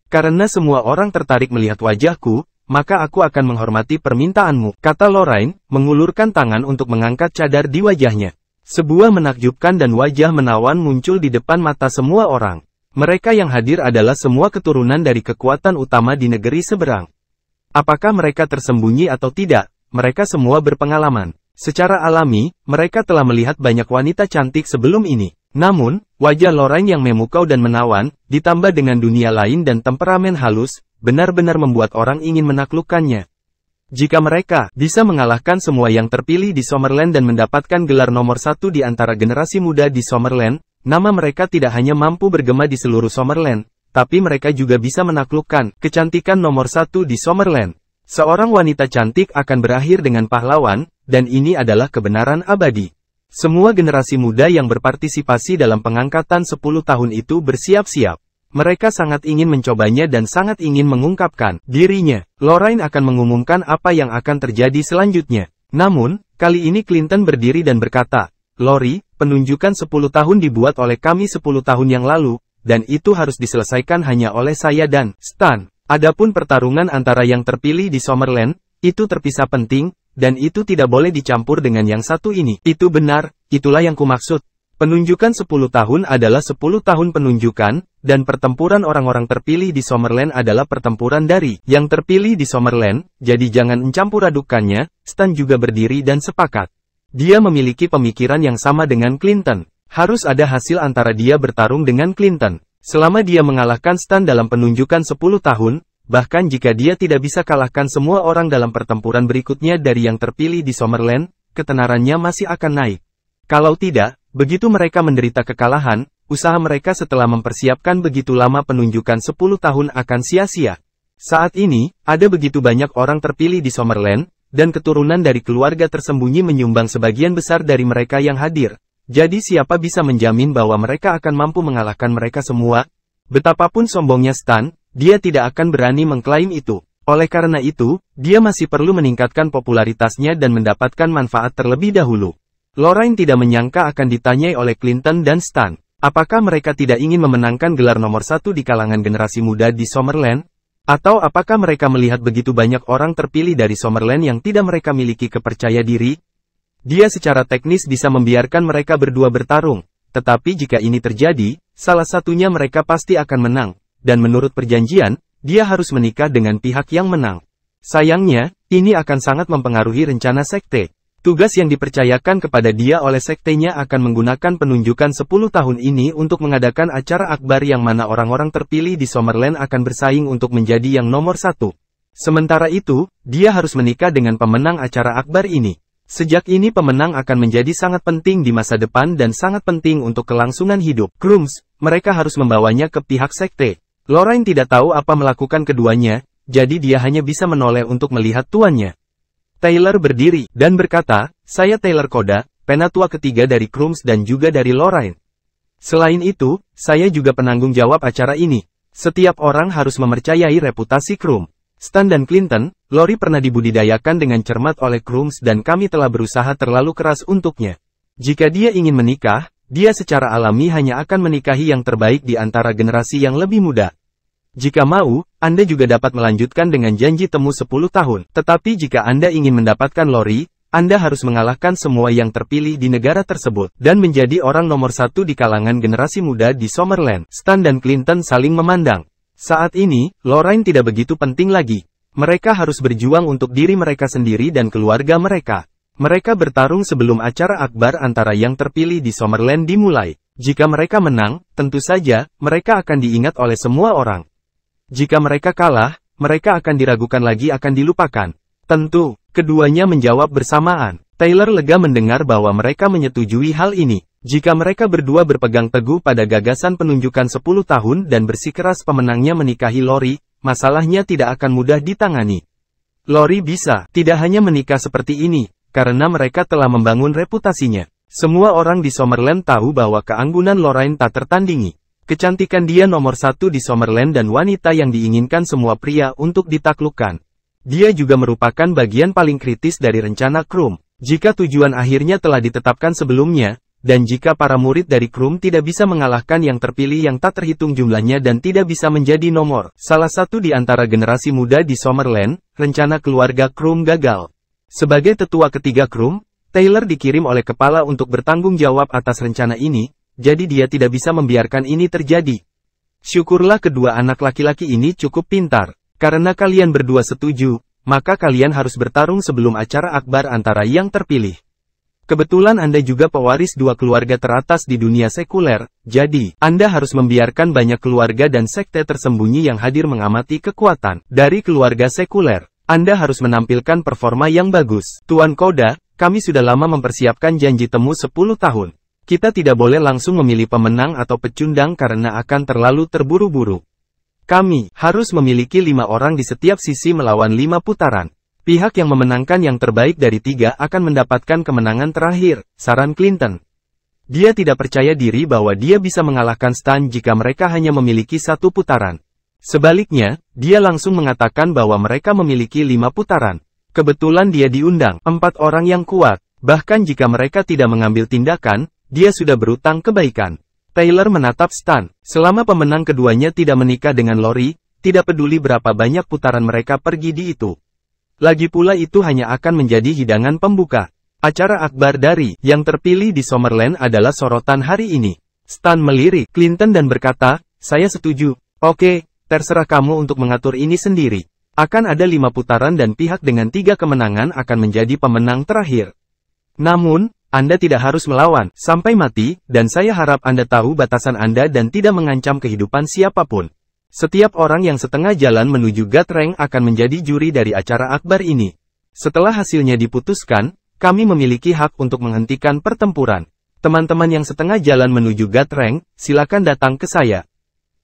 Karena semua orang tertarik melihat wajahku, maka aku akan menghormati permintaanmu, kata Lorraine, mengulurkan tangan untuk mengangkat cadar di wajahnya. Sebuah menakjubkan dan wajah menawan muncul di depan mata semua orang. Mereka yang hadir adalah semua keturunan dari kekuatan utama di negeri seberang. Apakah mereka tersembunyi atau tidak, mereka semua berpengalaman. Secara alami, mereka telah melihat banyak wanita cantik sebelum ini. Namun, wajah Lorraine yang memukau dan menawan, ditambah dengan dunia lain dan temperamen halus, benar-benar membuat orang ingin menaklukkannya. Jika mereka bisa mengalahkan semua yang terpilih di Summerland dan mendapatkan gelar nomor satu di antara generasi muda di Summerland, nama mereka tidak hanya mampu bergema di seluruh Summerland, tapi mereka juga bisa menaklukkan kecantikan nomor satu di Summerland. Seorang wanita cantik akan berakhir dengan pahlawan, dan ini adalah kebenaran abadi. Semua generasi muda yang berpartisipasi dalam pengangkatan 10 tahun itu bersiap-siap. Mereka sangat ingin mencobanya dan sangat ingin mengungkapkan dirinya. Lorraine akan mengumumkan apa yang akan terjadi selanjutnya. Namun, kali ini Clinton berdiri dan berkata, Lori, penunjukan 10 tahun dibuat oleh kami 10 tahun yang lalu, dan itu harus diselesaikan hanya oleh saya dan Stan. Adapun pertarungan antara yang terpilih di Summerland, itu terpisah penting, dan itu tidak boleh dicampur dengan yang satu ini. Itu benar, itulah yang kumaksud. Penunjukan 10 tahun adalah 10 tahun penunjukan, dan pertempuran orang-orang terpilih di Summerland adalah pertempuran dari yang terpilih di Summerland, jadi jangan mencampur adukannya. Stan juga berdiri dan sepakat. Dia memiliki pemikiran yang sama dengan Clinton. Harus ada hasil antara dia bertarung dengan Clinton. Selama dia mengalahkan Stan dalam penunjukan 10 tahun, bahkan jika dia tidak bisa kalahkan semua orang dalam pertempuran berikutnya dari yang terpilih di Summerland, ketenarannya masih akan naik. Kalau tidak, begitu mereka menderita kekalahan, usaha mereka setelah mempersiapkan begitu lama penunjukan 10 tahun akan sia-sia. Saat ini, ada begitu banyak orang terpilih di Summerland, dan keturunan dari keluarga tersembunyi menyumbang sebagian besar dari mereka yang hadir. Jadi siapa bisa menjamin bahwa mereka akan mampu mengalahkan mereka semua? Betapapun sombongnya Stan, dia tidak akan berani mengklaim itu. Oleh karena itu, dia masih perlu meningkatkan popularitasnya dan mendapatkan manfaat terlebih dahulu. Lorraine tidak menyangka akan ditanyai oleh Clinton dan Stan. Apakah mereka tidak ingin memenangkan gelar nomor satu di kalangan generasi muda di Summerland? Atau apakah mereka melihat begitu banyak orang terpilih dari Summerland yang tidak mereka miliki kepercaya diri? Dia secara teknis bisa membiarkan mereka berdua bertarung, tetapi jika ini terjadi, salah satunya mereka pasti akan menang, dan menurut perjanjian, dia harus menikah dengan pihak yang menang. Sayangnya, ini akan sangat mempengaruhi rencana sekte. Tugas yang dipercayakan kepada dia oleh sektenya akan menggunakan penunjukan 10 tahun ini untuk mengadakan acara akbar yang mana orang-orang terpilih di Summerland akan bersaing untuk menjadi yang nomor satu. Sementara itu, dia harus menikah dengan pemenang acara akbar ini. Sejak ini pemenang akan menjadi sangat penting di masa depan dan sangat penting untuk kelangsungan hidup. Crumbs, mereka harus membawanya ke pihak sekte. Lorraine tidak tahu apa melakukan keduanya, jadi dia hanya bisa menoleh untuk melihat tuannya. Taylor berdiri dan berkata, saya Taylor Koda, penatua ketiga dari Crumbs dan juga dari Lorraine. Selain itu, saya juga penanggung jawab acara ini. Setiap orang harus mempercayai reputasi Crumbs. Stan dan Clinton, Lori pernah dibudidayakan dengan cermat oleh Crooms dan kami telah berusaha terlalu keras untuknya. Jika dia ingin menikah, dia secara alami hanya akan menikahi yang terbaik di antara generasi yang lebih muda. Jika mau, Anda juga dapat melanjutkan dengan janji temu 10 tahun. Tetapi jika Anda ingin mendapatkan Lori, Anda harus mengalahkan semua yang terpilih di negara tersebut, dan menjadi orang nomor 1 di kalangan generasi muda di Summerland. Stan dan Clinton saling memandang. Saat ini, Lorraine tidak begitu penting lagi. Mereka harus berjuang untuk diri mereka sendiri dan keluarga mereka. Mereka bertarung sebelum acara akbar antara yang terpilih di Summerland dimulai. Jika mereka menang, tentu saja, mereka akan diingat oleh semua orang. Jika mereka kalah, mereka akan diragukan lagi akan dilupakan. Tentu, keduanya menjawab bersamaan. Taylor lega mendengar bahwa mereka menyetujui hal ini. Jika mereka berdua berpegang teguh pada gagasan penunjukan 10 tahun dan bersikeras pemenangnya menikahi Lori, masalahnya tidak akan mudah ditangani. Lori bisa tidak hanya menikah seperti ini, karena mereka telah membangun reputasinya. Semua orang di Summerland tahu bahwa keanggunan Lorraine tak tertandingi. Kecantikan dia nomor 1 di Summerland dan wanita yang diinginkan semua pria untuk ditaklukkan. Dia juga merupakan bagian paling kritis dari rencana Krum. Jika tujuan akhirnya telah ditetapkan sebelumnya, dan jika para murid dari Krum tidak bisa mengalahkan yang terpilih yang tak terhitung jumlahnya dan tidak bisa menjadi nomor salah satu di antara generasi muda di Summerland, rencana keluarga Krum gagal. Sebagai tetua ketiga Krum, Taylor dikirim oleh kepala untuk bertanggung jawab atas rencana ini, jadi dia tidak bisa membiarkan ini terjadi. Syukurlah kedua anak laki-laki ini cukup pintar. Karena kalian berdua setuju, maka kalian harus bertarung sebelum acara akbar antara yang terpilih. Kebetulan Anda juga pewaris dua keluarga teratas di dunia sekuler, jadi Anda harus membiarkan banyak keluarga dan sekte tersembunyi yang hadir mengamati kekuatan dari keluarga sekuler. Anda harus menampilkan performa yang bagus. Tuan Koda, kami sudah lama mempersiapkan janji temu 10 tahun. Kita tidak boleh langsung memilih pemenang atau pecundang karena akan terlalu terburu-buru. Kami harus memiliki 5 orang di setiap sisi melawan 5 putaran. Pihak yang memenangkan yang terbaik dari 3 akan mendapatkan kemenangan terakhir, saran Clinton. Dia tidak percaya diri bahwa dia bisa mengalahkan Stan jika mereka hanya memiliki 1 putaran. Sebaliknya, dia langsung mengatakan bahwa mereka memiliki 5 putaran. Kebetulan dia diundang 4 orang yang kuat, bahkan jika mereka tidak mengambil tindakan, dia sudah berutang kebaikan. Taylor menatap Stan. Selama pemenang keduanya tidak menikah dengan Lori, tidak peduli berapa banyak putaran mereka pergi di itu. Lagi pula itu hanya akan menjadi hidangan pembuka. Acara akbar dari yang terpilih di Summerland adalah sorotan hari ini. Stan melirik Clinton dan berkata, saya setuju. Oke, terserah kamu untuk mengatur ini sendiri. Akan ada 5 putaran dan pihak dengan 3 kemenangan akan menjadi pemenang terakhir. Namun, Anda tidak harus melawan sampai mati, dan saya harap Anda tahu batasan Anda dan tidak mengancam kehidupan siapapun. Setiap orang yang setengah jalan menuju God Rank akan menjadi juri dari acara akbar ini. Setelah hasilnya diputuskan, kami memiliki hak untuk menghentikan pertempuran. Teman-teman yang setengah jalan menuju God Rank, silakan datang ke saya.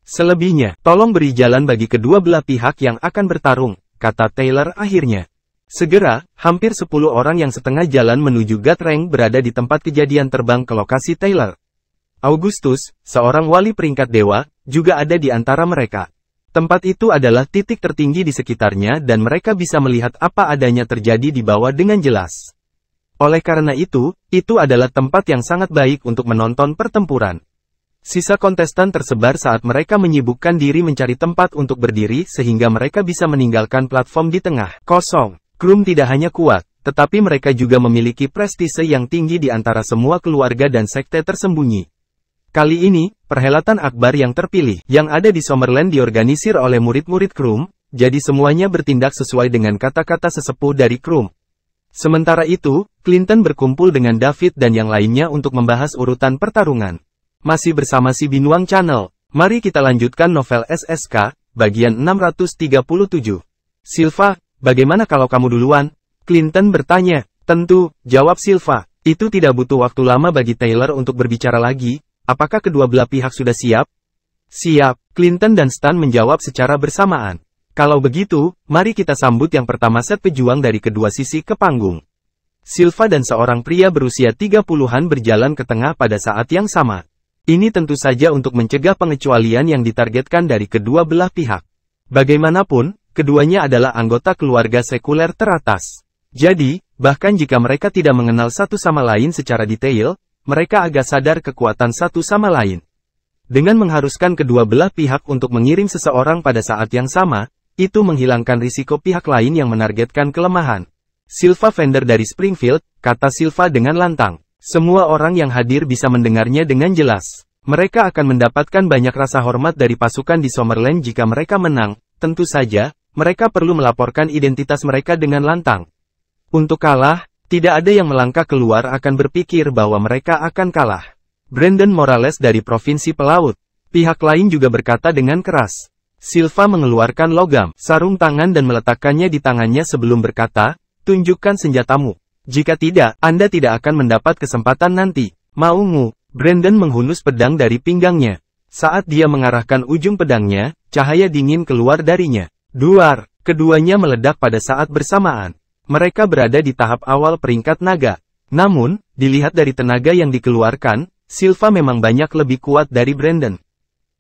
Selebihnya, tolong beri jalan bagi kedua belah pihak yang akan bertarung, kata Taylor akhirnya. Segera, hampir 10 orang yang setengah jalan menuju God Rank berada di tempat kejadian terbang ke lokasi Taylor. Augustus, seorang wali peringkat dewa, juga ada di antara mereka. Tempat itu adalah titik tertinggi di sekitarnya dan mereka bisa melihat apa adanya terjadi di bawah dengan jelas. Oleh karena itu adalah tempat yang sangat baik untuk menonton pertempuran. Sisa kontestan tersebar saat mereka menyibukkan diri mencari tempat untuk berdiri sehingga mereka bisa meninggalkan platform di tengah kosong. Krum tidak hanya kuat, tetapi mereka juga memiliki prestise yang tinggi di antara semua keluarga dan sekte tersembunyi. Kali ini, perhelatan akbar yang terpilih yang ada di Summerland diorganisir oleh murid-murid Krum, jadi semuanya bertindak sesuai dengan kata-kata sesepuh dari Krum. Sementara itu, Clinton berkumpul dengan David dan yang lainnya untuk membahas urutan pertarungan. Masih bersama si Binuang Channel, mari kita lanjutkan novel SSK, bagian 637. Silva, bagaimana kalau kamu duluan? Clinton bertanya. Tentu, jawab Silva. Itu tidak butuh waktu lama bagi Taylor untuk berbicara lagi. Apakah kedua belah pihak sudah siap? Siap, Clinton dan Stan menjawab secara bersamaan. Kalau begitu, mari kita sambut yang pertama set pejuang dari kedua sisi ke panggung. Silva dan seorang pria berusia 30-an berjalan ke tengah pada saat yang sama. Ini tentu saja untuk mencegah pengecualian yang ditargetkan dari kedua belah pihak. Bagaimanapun, keduanya adalah anggota keluarga sekuler teratas. Jadi, bahkan jika mereka tidak mengenal satu sama lain secara detail, mereka agak sadar kekuatan satu sama lain. Dengan mengharuskan kedua belah pihak untuk mengirim seseorang pada saat yang sama, itu menghilangkan risiko pihak lain yang menargetkan kelemahan. Silva Fender dari Springfield, kata Silva dengan lantang. Semua orang yang hadir bisa mendengarnya dengan jelas. Mereka akan mendapatkan banyak rasa hormat dari pasukan di Summerland jika mereka menang. Tentu saja, mereka perlu melaporkan identitas mereka dengan lantang. Untuk kalah, tidak ada yang melangkah keluar akan berpikir bahwa mereka akan kalah. Brandon Morales dari Provinsi Pelaut. Pihak lain juga berkata dengan keras. Silva mengeluarkan logam, sarung tangan dan meletakkannya di tangannya sebelum berkata, tunjukkan senjatamu. Jika tidak, Anda tidak akan mendapat kesempatan nanti. Maungu. Brandon menghunus pedang dari pinggangnya. Saat dia mengarahkan ujung pedangnya, cahaya dingin keluar darinya. Duar. Keduanya meledak pada saat bersamaan. Mereka berada di tahap awal peringkat naga. Namun, dilihat dari tenaga yang dikeluarkan, Silva memang banyak lebih kuat dari Brandon.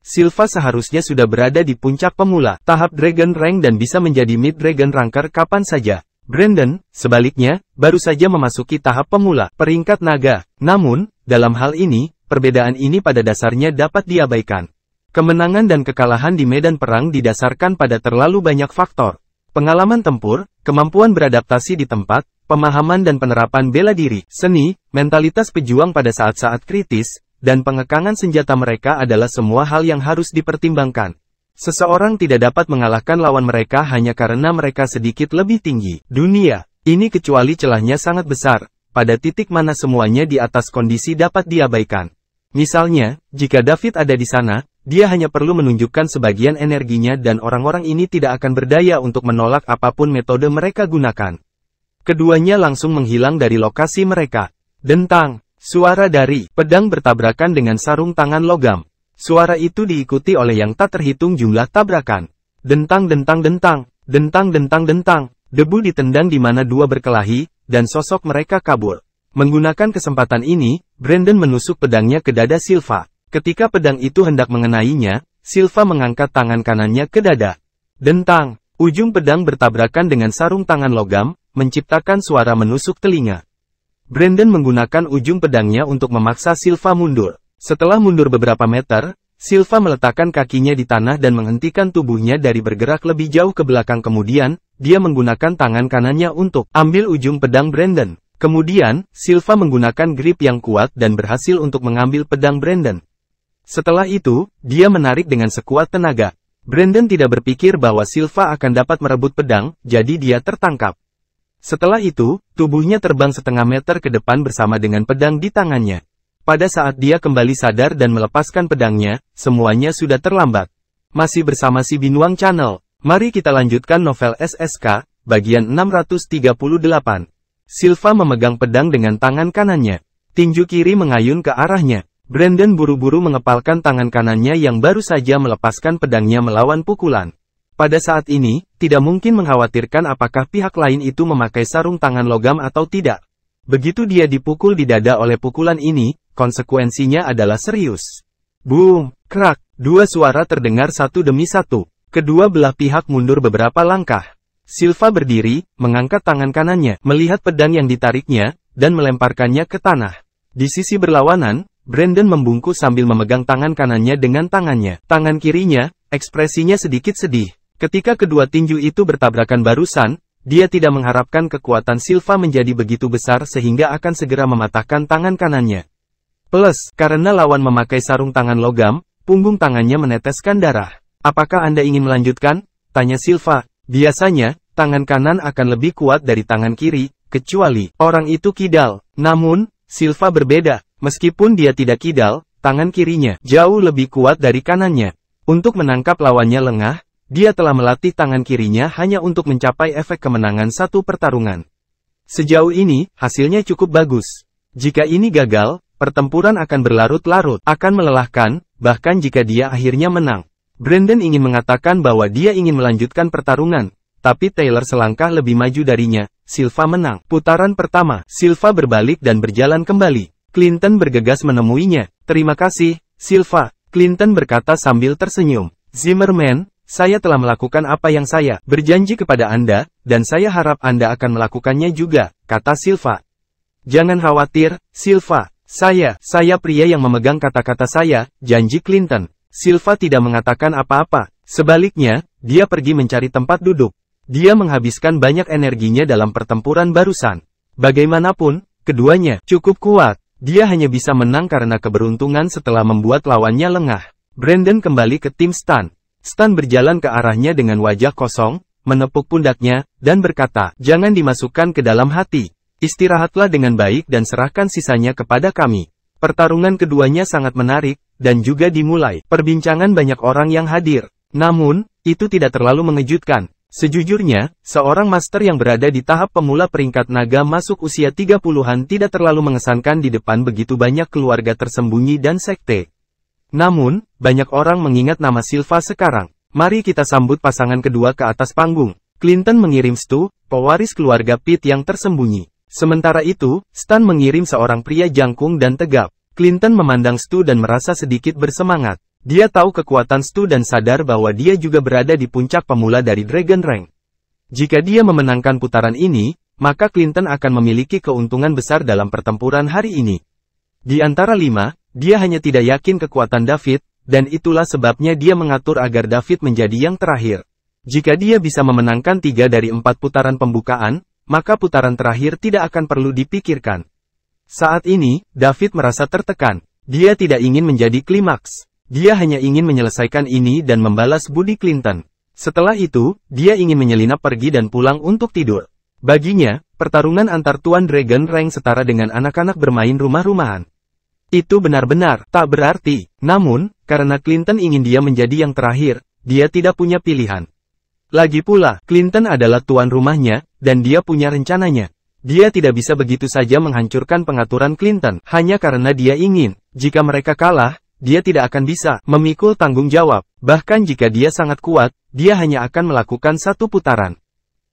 Silva seharusnya sudah berada di puncak pemula, tahap Dragon Rank dan bisa menjadi Mid Dragon Ranker kapan saja. Brandon, sebaliknya, baru saja memasuki tahap pemula, peringkat naga. Namun, dalam hal ini, perbedaan ini pada dasarnya dapat diabaikan. Kemenangan dan kekalahan di medan perang didasarkan pada terlalu banyak faktor. Pengalaman tempur, kemampuan beradaptasi di tempat, pemahaman dan penerapan bela diri, seni, mentalitas pejuang pada saat-saat kritis, dan pengekangan senjata mereka adalah semua hal yang harus dipertimbangkan. Seseorang tidak dapat mengalahkan lawan mereka hanya karena mereka sedikit lebih tinggi. Dunia ini kecuali celahnya sangat besar, pada titik mana semuanya di atas kondisi dapat diabaikan. Misalnya, jika David ada di sana, dia hanya perlu menunjukkan sebagian energinya dan orang-orang ini tidak akan berdaya untuk menolak apapun metode mereka gunakan. Keduanya langsung menghilang dari lokasi mereka. Dentang. Suara dari pedang bertabrakan dengan sarung tangan logam. Suara itu diikuti oleh yang tak terhitung jumlah tabrakan. Dentang dentang dentang, dentang dentang dentang. Debu ditendang di mana dua berkelahi, dan sosok mereka kabur. Menggunakan kesempatan ini, Brandon menusuk pedangnya ke dada Silva. Ketika pedang itu hendak mengenainya, Silva mengangkat tangan kanannya ke dada. Dentang. Ujung pedang bertabrakan dengan sarung tangan logam, menciptakan suara menusuk telinga. Brandon menggunakan ujung pedangnya untuk memaksa Silva mundur. Setelah mundur beberapa meter, Silva meletakkan kakinya di tanah dan menghentikan tubuhnya dari bergerak lebih jauh ke belakang. Kemudian, dia menggunakan tangan kanannya untuk ambil ujung pedang Brandon. Kemudian, Silva menggunakan grip yang kuat dan berhasil untuk mengambil pedang Brandon. Setelah itu, dia menarik dengan sekuat tenaga. Brandon tidak berpikir bahwa Silva akan dapat merebut pedang, jadi dia tertangkap. Setelah itu, tubuhnya terbang setengah meter ke depan bersama dengan pedang di tangannya. Pada saat dia kembali sadar dan melepaskan pedangnya, semuanya sudah terlambat. Masih bersama si Binuang Channel. Mari kita lanjutkan novel SSK, bagian 638. Silva memegang pedang dengan tangan kanannya. Tinju kiri mengayun ke arahnya. Brandon buru-buru mengepalkan tangan kanannya yang baru saja melepaskan pedangnya melawan pukulan. Pada saat ini, tidak mungkin mengkhawatirkan apakah pihak lain itu memakai sarung tangan logam atau tidak. Begitu dia dipukul di dada oleh pukulan ini, konsekuensinya adalah serius. Boom, krak, dua suara terdengar satu demi satu. Kedua belah pihak mundur beberapa langkah. Silva berdiri, mengangkat tangan kanannya, melihat pedang yang ditariknya, dan melemparkannya ke tanah. Di sisi berlawanan, Brandon membungkuk sambil memegang tangan kanannya dengan tangannya. Tangan kirinya, ekspresinya sedikit sedih. Ketika kedua tinju itu bertabrakan barusan, dia tidak mengharapkan kekuatan Silva menjadi begitu besar sehingga akan segera mematahkan tangan kanannya. Plus, karena lawan memakai sarung tangan logam, punggung tangannya meneteskan darah. Apakah Anda ingin melanjutkan? Tanya Silva. Biasanya, tangan kanan akan lebih kuat dari tangan kiri, kecuali orang itu kidal. Namun, Silva berbeda. Meskipun dia tidak kidal, tangan kirinya jauh lebih kuat dari kanannya. Untuk menangkap lawannya lengah, dia telah melatih tangan kirinya hanya untuk mencapai efek kemenangan satu pertarungan. Sejauh ini, hasilnya cukup bagus. Jika ini gagal, pertempuran akan berlarut-larut, akan melelahkan, bahkan jika dia akhirnya menang. Brandon ingin mengatakan bahwa dia ingin melanjutkan pertarungan, tapi Taylor selangkah lebih maju darinya. Silva menang. Putaran pertama, Silva berbalik dan berjalan kembali. Clinton bergegas menemuinya. Terima kasih, Silva, Clinton berkata sambil tersenyum. Zimmerman, saya telah melakukan apa yang saya berjanji kepada Anda, dan saya harap Anda akan melakukannya juga, kata Silva. Jangan khawatir, Silva. Saya pria yang memegang kata-kata saya, janji Clinton. Silva tidak mengatakan apa-apa. Sebaliknya, dia pergi mencari tempat duduk. Dia menghabiskan banyak energinya dalam pertempuran barusan. Bagaimanapun, keduanya cukup kuat. Dia hanya bisa menang karena keberuntungan setelah membuat lawannya lengah. Brandon kembali ke tim Stan. Stan berjalan ke arahnya dengan wajah kosong, menepuk pundaknya, dan berkata, "Jangan dimasukkan ke dalam hati. Istirahatlah dengan baik dan serahkan sisanya kepada kami." Pertarungan keduanya sangat menarik, dan juga dimulai. Perbincangan banyak orang yang hadir. Namun, itu tidak terlalu mengejutkan. Sejujurnya, seorang master yang berada di tahap pemula peringkat naga masuk usia 30-an tidak terlalu mengesankan di depan begitu banyak keluarga tersembunyi dan sekte. Namun, banyak orang mengingat nama Silva sekarang. Mari kita sambut pasangan kedua ke atas panggung. Clinton mengirim Stu, pewaris keluarga Pitt yang tersembunyi. Sementara itu, Stan mengirim seorang pria jangkung dan tegap. Clinton memandang Stu dan merasa sedikit bersemangat. Dia tahu kekuatan Stu dan sadar bahwa dia juga berada di puncak pemula dari Dragon Rank. Jika dia memenangkan putaran ini, maka Clinton akan memiliki keuntungan besar dalam pertempuran hari ini. Di antara 5, dia hanya tidak yakin kekuatan David, dan itulah sebabnya dia mengatur agar David menjadi yang terakhir. Jika dia bisa memenangkan 3 dari 4 putaran pembukaan, maka putaran terakhir tidak akan perlu dipikirkan. Saat ini, David merasa tertekan. Dia tidak ingin menjadi klimaks. Dia hanya ingin menyelesaikan ini dan membalas budi Clinton. Setelah itu, dia ingin menyelinap pergi dan pulang untuk tidur. Baginya, pertarungan antar Tuan Dragon Rank setara dengan anak-anak bermain rumah-rumahan. Itu benar-benar tak berarti. Namun, karena Clinton ingin dia menjadi yang terakhir, dia tidak punya pilihan. Lagi pula, Clinton adalah tuan rumahnya, dan dia punya rencananya. Dia tidak bisa begitu saja menghancurkan pengaturan Clinton, hanya karena dia ingin. Jika mereka kalah, dia tidak akan bisa memikul tanggung jawab. Bahkan jika dia sangat kuat, dia hanya akan melakukan 1 putaran.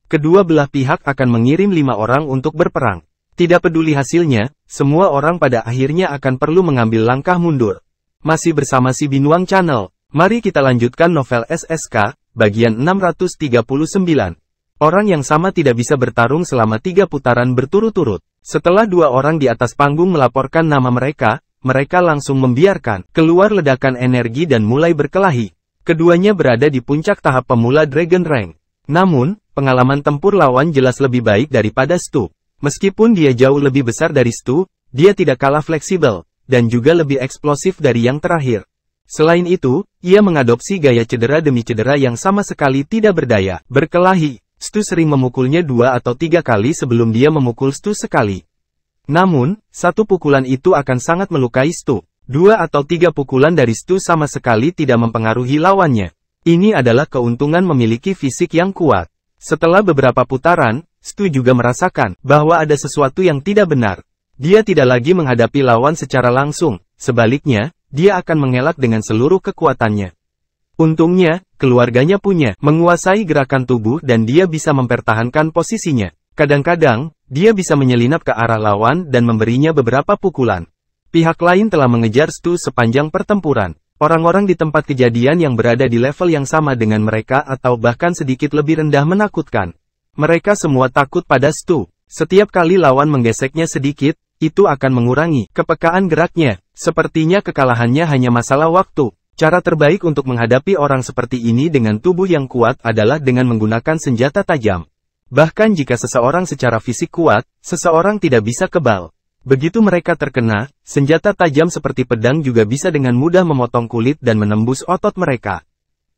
Kedua belah pihak akan mengirim 5 orang untuk berperang. Tidak peduli hasilnya, semua orang pada akhirnya akan perlu mengambil langkah mundur. Masih bersama si Binuang Channel, mari kita lanjutkan novel SSK, bagian 639. Orang yang sama tidak bisa bertarung selama 3 putaran berturut-turut. Setelah 2 orang di atas panggung melaporkan nama mereka, mereka langsung membiarkan keluar ledakan energi dan mulai berkelahi. Keduanya berada di puncak tahap pemula Dragon Rank. Namun, pengalaman tempur lawan jelas lebih baik daripada Stu. Meskipun dia jauh lebih besar dari Stu, dia tidak kalah fleksibel, dan juga lebih eksplosif dari yang terakhir. Selain itu, ia mengadopsi gaya cedera demi cedera yang sama sekali tidak berdaya. Berkelahi, Stu sering memukulnya 2 atau 3 kali sebelum dia memukul Stu sekali. Namun, 1 pukulan itu akan sangat melukai Stu. 2 atau 3 pukulan dari Stu sama sekali tidak mempengaruhi lawannya. Ini adalah keuntungan memiliki fisik yang kuat. Setelah beberapa putaran, Stu juga merasakan bahwa ada sesuatu yang tidak benar. Dia tidak lagi menghadapi lawan secara langsung, sebaliknya, dia akan mengelak dengan seluruh kekuatannya. Untungnya, keluarganya punya menguasai gerakan tubuh dan dia bisa mempertahankan posisinya. Kadang-kadang, dia bisa menyelinap ke arah lawan dan memberinya beberapa pukulan. Pihak lain telah mengejar Stu sepanjang pertempuran. Orang-orang di tempat kejadian yang berada di level yang sama dengan mereka atau bahkan sedikit lebih rendah menakutkan. Mereka semua takut pada Stu. Setiap kali lawan menggeseknya sedikit, itu akan mengurangi kepekaan geraknya. Sepertinya kekalahannya hanya masalah waktu. Cara terbaik untuk menghadapi orang seperti ini dengan tubuh yang kuat adalah dengan menggunakan senjata tajam. Bahkan jika seseorang secara fisik kuat, seseorang tidak bisa kebal. Begitu mereka terkena, senjata tajam seperti pedang juga bisa dengan mudah memotong kulit dan menembus otot mereka.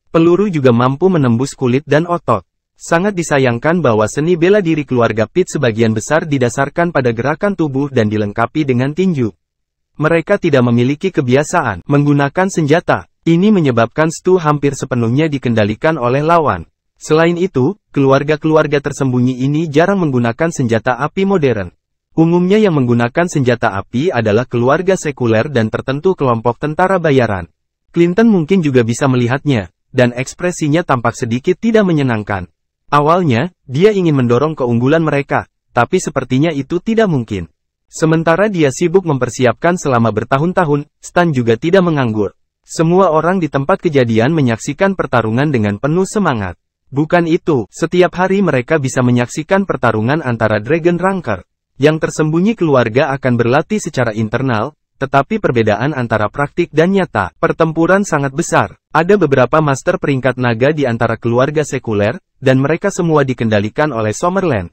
Peluru juga mampu menembus kulit dan otot. Sangat disayangkan bahwa seni bela diri keluarga Pitt sebagian besar didasarkan pada gerakan tubuh dan dilengkapi dengan tinju. Mereka tidak memiliki kebiasaan menggunakan senjata. Ini menyebabkan Stu hampir sepenuhnya dikendalikan oleh lawan. Selain itu, keluarga-keluarga tersembunyi ini jarang menggunakan senjata api modern. Umumnya yang menggunakan senjata api adalah keluarga sekuler dan tertentu kelompok tentara bayaran. Clinton mungkin juga bisa melihatnya, dan ekspresinya tampak sedikit tidak menyenangkan. Awalnya, dia ingin mendorong keunggulan mereka, tapi sepertinya itu tidak mungkin. Sementara dia sibuk mempersiapkan selama bertahun-tahun, Stan juga tidak menganggur. Semua orang di tempat kejadian menyaksikan pertarungan dengan penuh semangat. Bukan itu, setiap hari mereka bisa menyaksikan pertarungan antara Dragon Ranker. Yang tersembunyi keluarga akan berlatih secara internal, tetapi perbedaan antara praktik dan nyata, pertempuran sangat besar. Ada beberapa master peringkat naga di antara keluarga sekuler, dan mereka semua dikendalikan oleh Summerland.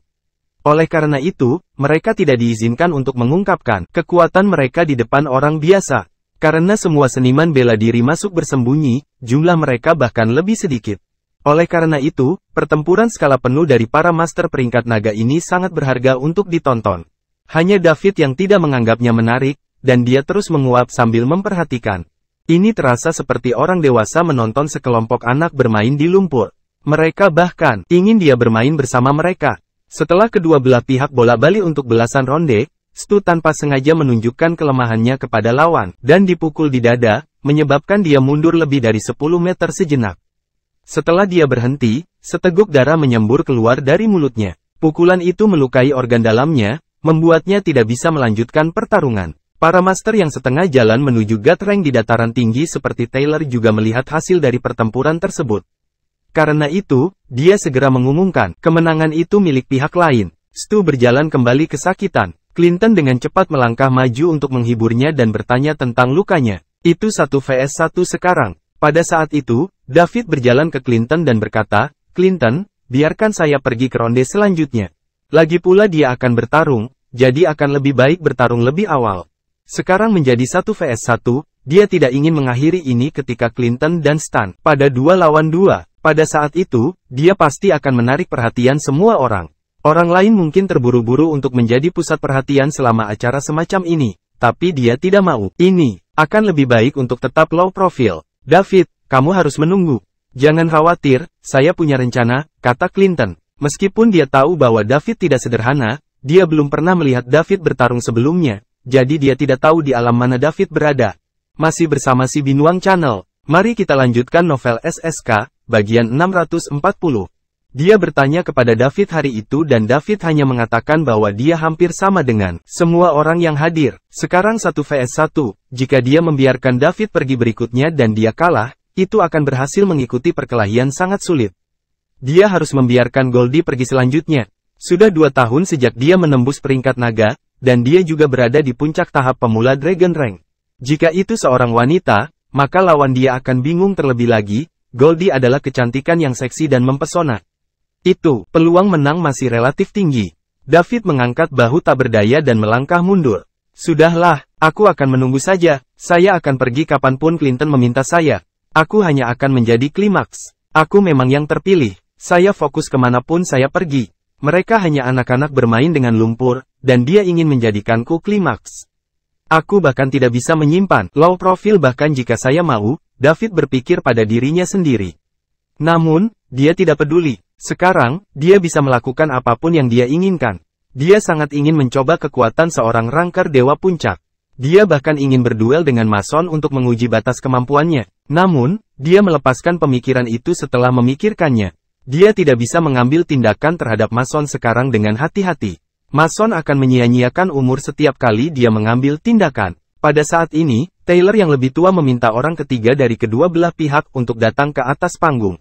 Oleh karena itu, mereka tidak diizinkan untuk mengungkapkan kekuatan mereka di depan orang biasa. Karena semua seniman bela diri masuk bersembunyi, jumlah mereka bahkan lebih sedikit. Oleh karena itu, pertempuran skala penuh dari para master peringkat naga ini sangat berharga untuk ditonton. Hanya David yang tidak menganggapnya menarik, dan dia terus menguap sambil memperhatikan. Ini terasa seperti orang dewasa menonton sekelompok anak bermain di lumpur. Mereka bahkan ingin dia bermain bersama mereka. Setelah kedua belah pihak bolak-balik untuk belasan ronde, Stu tanpa sengaja menunjukkan kelemahannya kepada lawan, dan dipukul di dada, menyebabkan dia mundur lebih dari 10 meter sejenak. Setelah dia berhenti, seteguk darah menyembur keluar dari mulutnya. Pukulan itu melukai organ dalamnya, membuatnya tidak bisa melanjutkan pertarungan. Para master yang setengah jalan menuju God Rank di dataran tinggi seperti Taylor juga melihat hasil dari pertempuran tersebut. Karena itu, dia segera mengumumkan, kemenangan itu milik pihak lain. Stu berjalan kembali kesakitan. Clinton dengan cepat melangkah maju untuk menghiburnya dan bertanya tentang lukanya. Itu 1 vs 1 sekarang. Pada saat itu, David berjalan ke Clinton dan berkata, Clinton, biarkan saya pergi ke ronde selanjutnya. Lagi pula dia akan bertarung, jadi akan lebih baik bertarung lebih awal. Sekarang menjadi 1 vs 1, dia tidak ingin mengakhiri ini ketika Clinton dan Stan pada 2 lawan 2. Pada saat itu, dia pasti akan menarik perhatian semua orang. Orang lain mungkin terburu-buru untuk menjadi pusat perhatian selama acara semacam ini, tapi dia tidak mau. Ini akan lebih baik untuk tetap low profile. David, kamu harus menunggu. Jangan khawatir, saya punya rencana, kata Clinton. Meskipun dia tahu bahwa David tidak sederhana, dia belum pernah melihat David bertarung sebelumnya. Jadi dia tidak tahu di alam mana David berada. Masih bersama si Binuang Channel. Mari kita lanjutkan novel SSK, bagian 640. Dia bertanya kepada David hari itu dan David hanya mengatakan bahwa dia hampir sama dengan semua orang yang hadir. Sekarang 1 vs 1, jika dia membiarkan David pergi berikutnya dan dia kalah, itu akan berhasil mengikuti perkelahian sangat sulit. Dia harus membiarkan Goldie pergi selanjutnya. Sudah 2 tahun sejak dia menembus peringkat naga, dan dia juga berada di puncak tahap pemula Dragon Rank. Jika itu seorang wanita, maka lawan dia akan bingung terlebih lagi. Goldie adalah kecantikan yang seksi dan mempesona. Itu, peluang menang masih relatif tinggi. David mengangkat bahu tak berdaya dan melangkah mundur. Sudahlah, aku akan menunggu saja. Saya akan pergi kapanpun Clinton meminta saya. Aku hanya akan menjadi klimaks. Aku memang yang terpilih. Saya fokus kemanapun saya pergi. Mereka hanya anak-anak bermain dengan lumpur, dan dia ingin menjadikanku klimaks. Aku bahkan tidak bisa menyimpan low profile bahkan jika saya mau, David berpikir pada dirinya sendiri. Namun, dia tidak peduli. Sekarang, dia bisa melakukan apapun yang dia inginkan. Dia sangat ingin mencoba kekuatan seorang Ranker Dewa Puncak. Dia bahkan ingin berduel dengan Mason untuk menguji batas kemampuannya. Namun, dia melepaskan pemikiran itu setelah memikirkannya. Dia tidak bisa mengambil tindakan terhadap Mason sekarang dengan hati-hati. Mason akan menyia-nyiakan umur setiap kali dia mengambil tindakan. Pada saat ini, Taylor yang lebih tua meminta orang ketiga dari kedua belah pihak untuk datang ke atas panggung.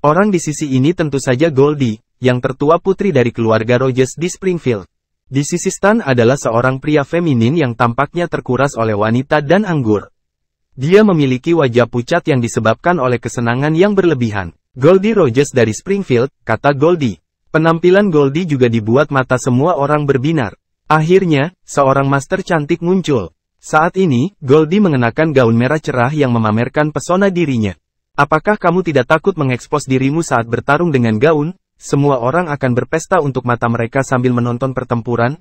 Orang di sisi ini tentu saja Goldie, yang tertua putri dari keluarga Rogers di Springfield. Di sisi Stan adalah seorang pria feminin yang tampaknya terkuras oleh wanita dan anggur. Dia memiliki wajah pucat yang disebabkan oleh kesenangan yang berlebihan. Goldie Rogers dari Springfield, kata Goldie. Penampilan Goldie juga dibuat mata semua orang berbinar. Akhirnya, seorang master cantik muncul. Saat ini, Goldie mengenakan gaun merah cerah yang memamerkan pesona dirinya. Apakah kamu tidak takut mengekspos dirimu saat bertarung dengan gaun? Semua orang akan berpesta untuk mata mereka sambil menonton pertempuran.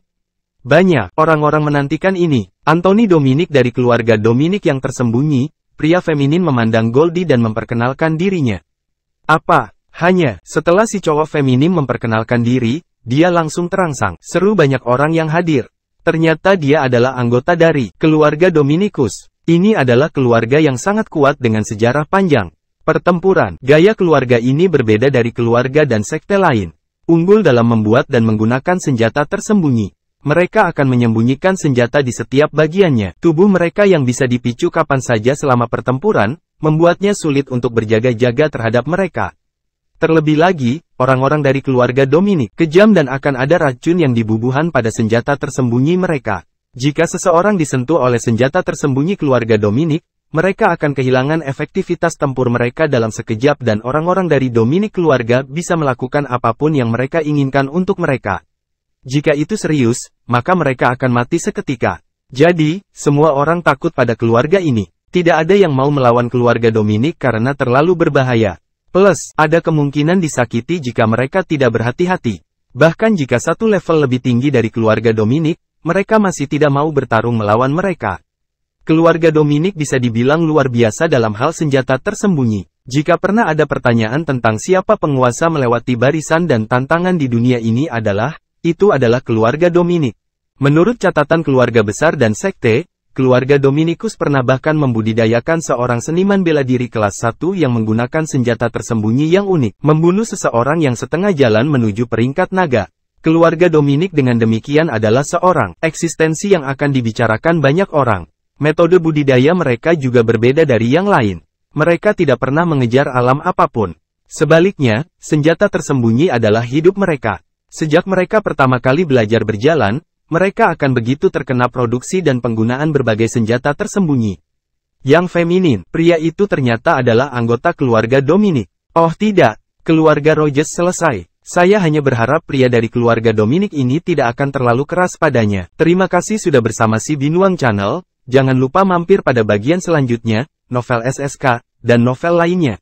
Banyak orang-orang menantikan ini. Anthony Dominic dari keluarga Dominic yang tersembunyi, pria feminin memandang Goldie dan memperkenalkan dirinya. Apa? Hanya, setelah si cowok feminim memperkenalkan diri, dia langsung terangsang. Seru banyak orang yang hadir. Ternyata dia adalah anggota dari keluarga Dominicus. Ini adalah keluarga yang sangat kuat dengan sejarah panjang. Pertempuran, gaya keluarga ini berbeda dari keluarga dan sekte lain. Unggul dalam membuat dan menggunakan senjata tersembunyi. Mereka akan menyembunyikan senjata di setiap bagiannya. Tubuh mereka yang bisa dipicu kapan saja selama pertempuran, membuatnya sulit untuk berjaga-jaga terhadap mereka. Terlebih lagi, orang-orang dari keluarga Dominic kejam dan akan ada racun yang dibubuhan pada senjata tersembunyi mereka. Jika seseorang disentuh oleh senjata tersembunyi keluarga Dominic, mereka akan kehilangan efektivitas tempur mereka dalam sekejap dan orang-orang dari Dominic keluarga bisa melakukan apapun yang mereka inginkan untuk mereka. Jika itu serius, maka mereka akan mati seketika. Jadi, semua orang takut pada keluarga ini. Tidak ada yang mau melawan keluarga Dominic karena terlalu berbahaya. Plus, ada kemungkinan disakiti jika mereka tidak berhati-hati. Bahkan jika satu level lebih tinggi dari keluarga Dominic, mereka masih tidak mau bertarung melawan mereka. Keluarga Dominic bisa dibilang luar biasa dalam hal senjata tersembunyi. Jika pernah ada pertanyaan tentang siapa penguasa melewati barisan dan tantangan di dunia ini itu adalah keluarga Dominic. Menurut catatan keluarga besar dan sekte, keluarga Dominicus pernah bahkan membudidayakan seorang seniman bela diri kelas 1 yang menggunakan senjata tersembunyi yang unik, membunuh seseorang yang setengah jalan menuju peringkat naga. Keluarga Dominic dengan demikian adalah seorang eksistensi yang akan dibicarakan banyak orang. Metode budidaya mereka juga berbeda dari yang lain. Mereka tidak pernah mengejar alam apapun. Sebaliknya, senjata tersembunyi adalah hidup mereka. Sejak mereka pertama kali belajar berjalan, mereka akan begitu terkena produksi dan penggunaan berbagai senjata tersembunyi. Yang feminin, pria itu ternyata adalah anggota keluarga Dominic. Oh tidak, keluarga Rogers selesai. Saya hanya berharap pria dari keluarga Dominic ini tidak akan terlalu keras padanya. Terima kasih sudah bersama si Binuang Channel, jangan lupa mampir pada bagian selanjutnya, novel SSK, dan novel lainnya.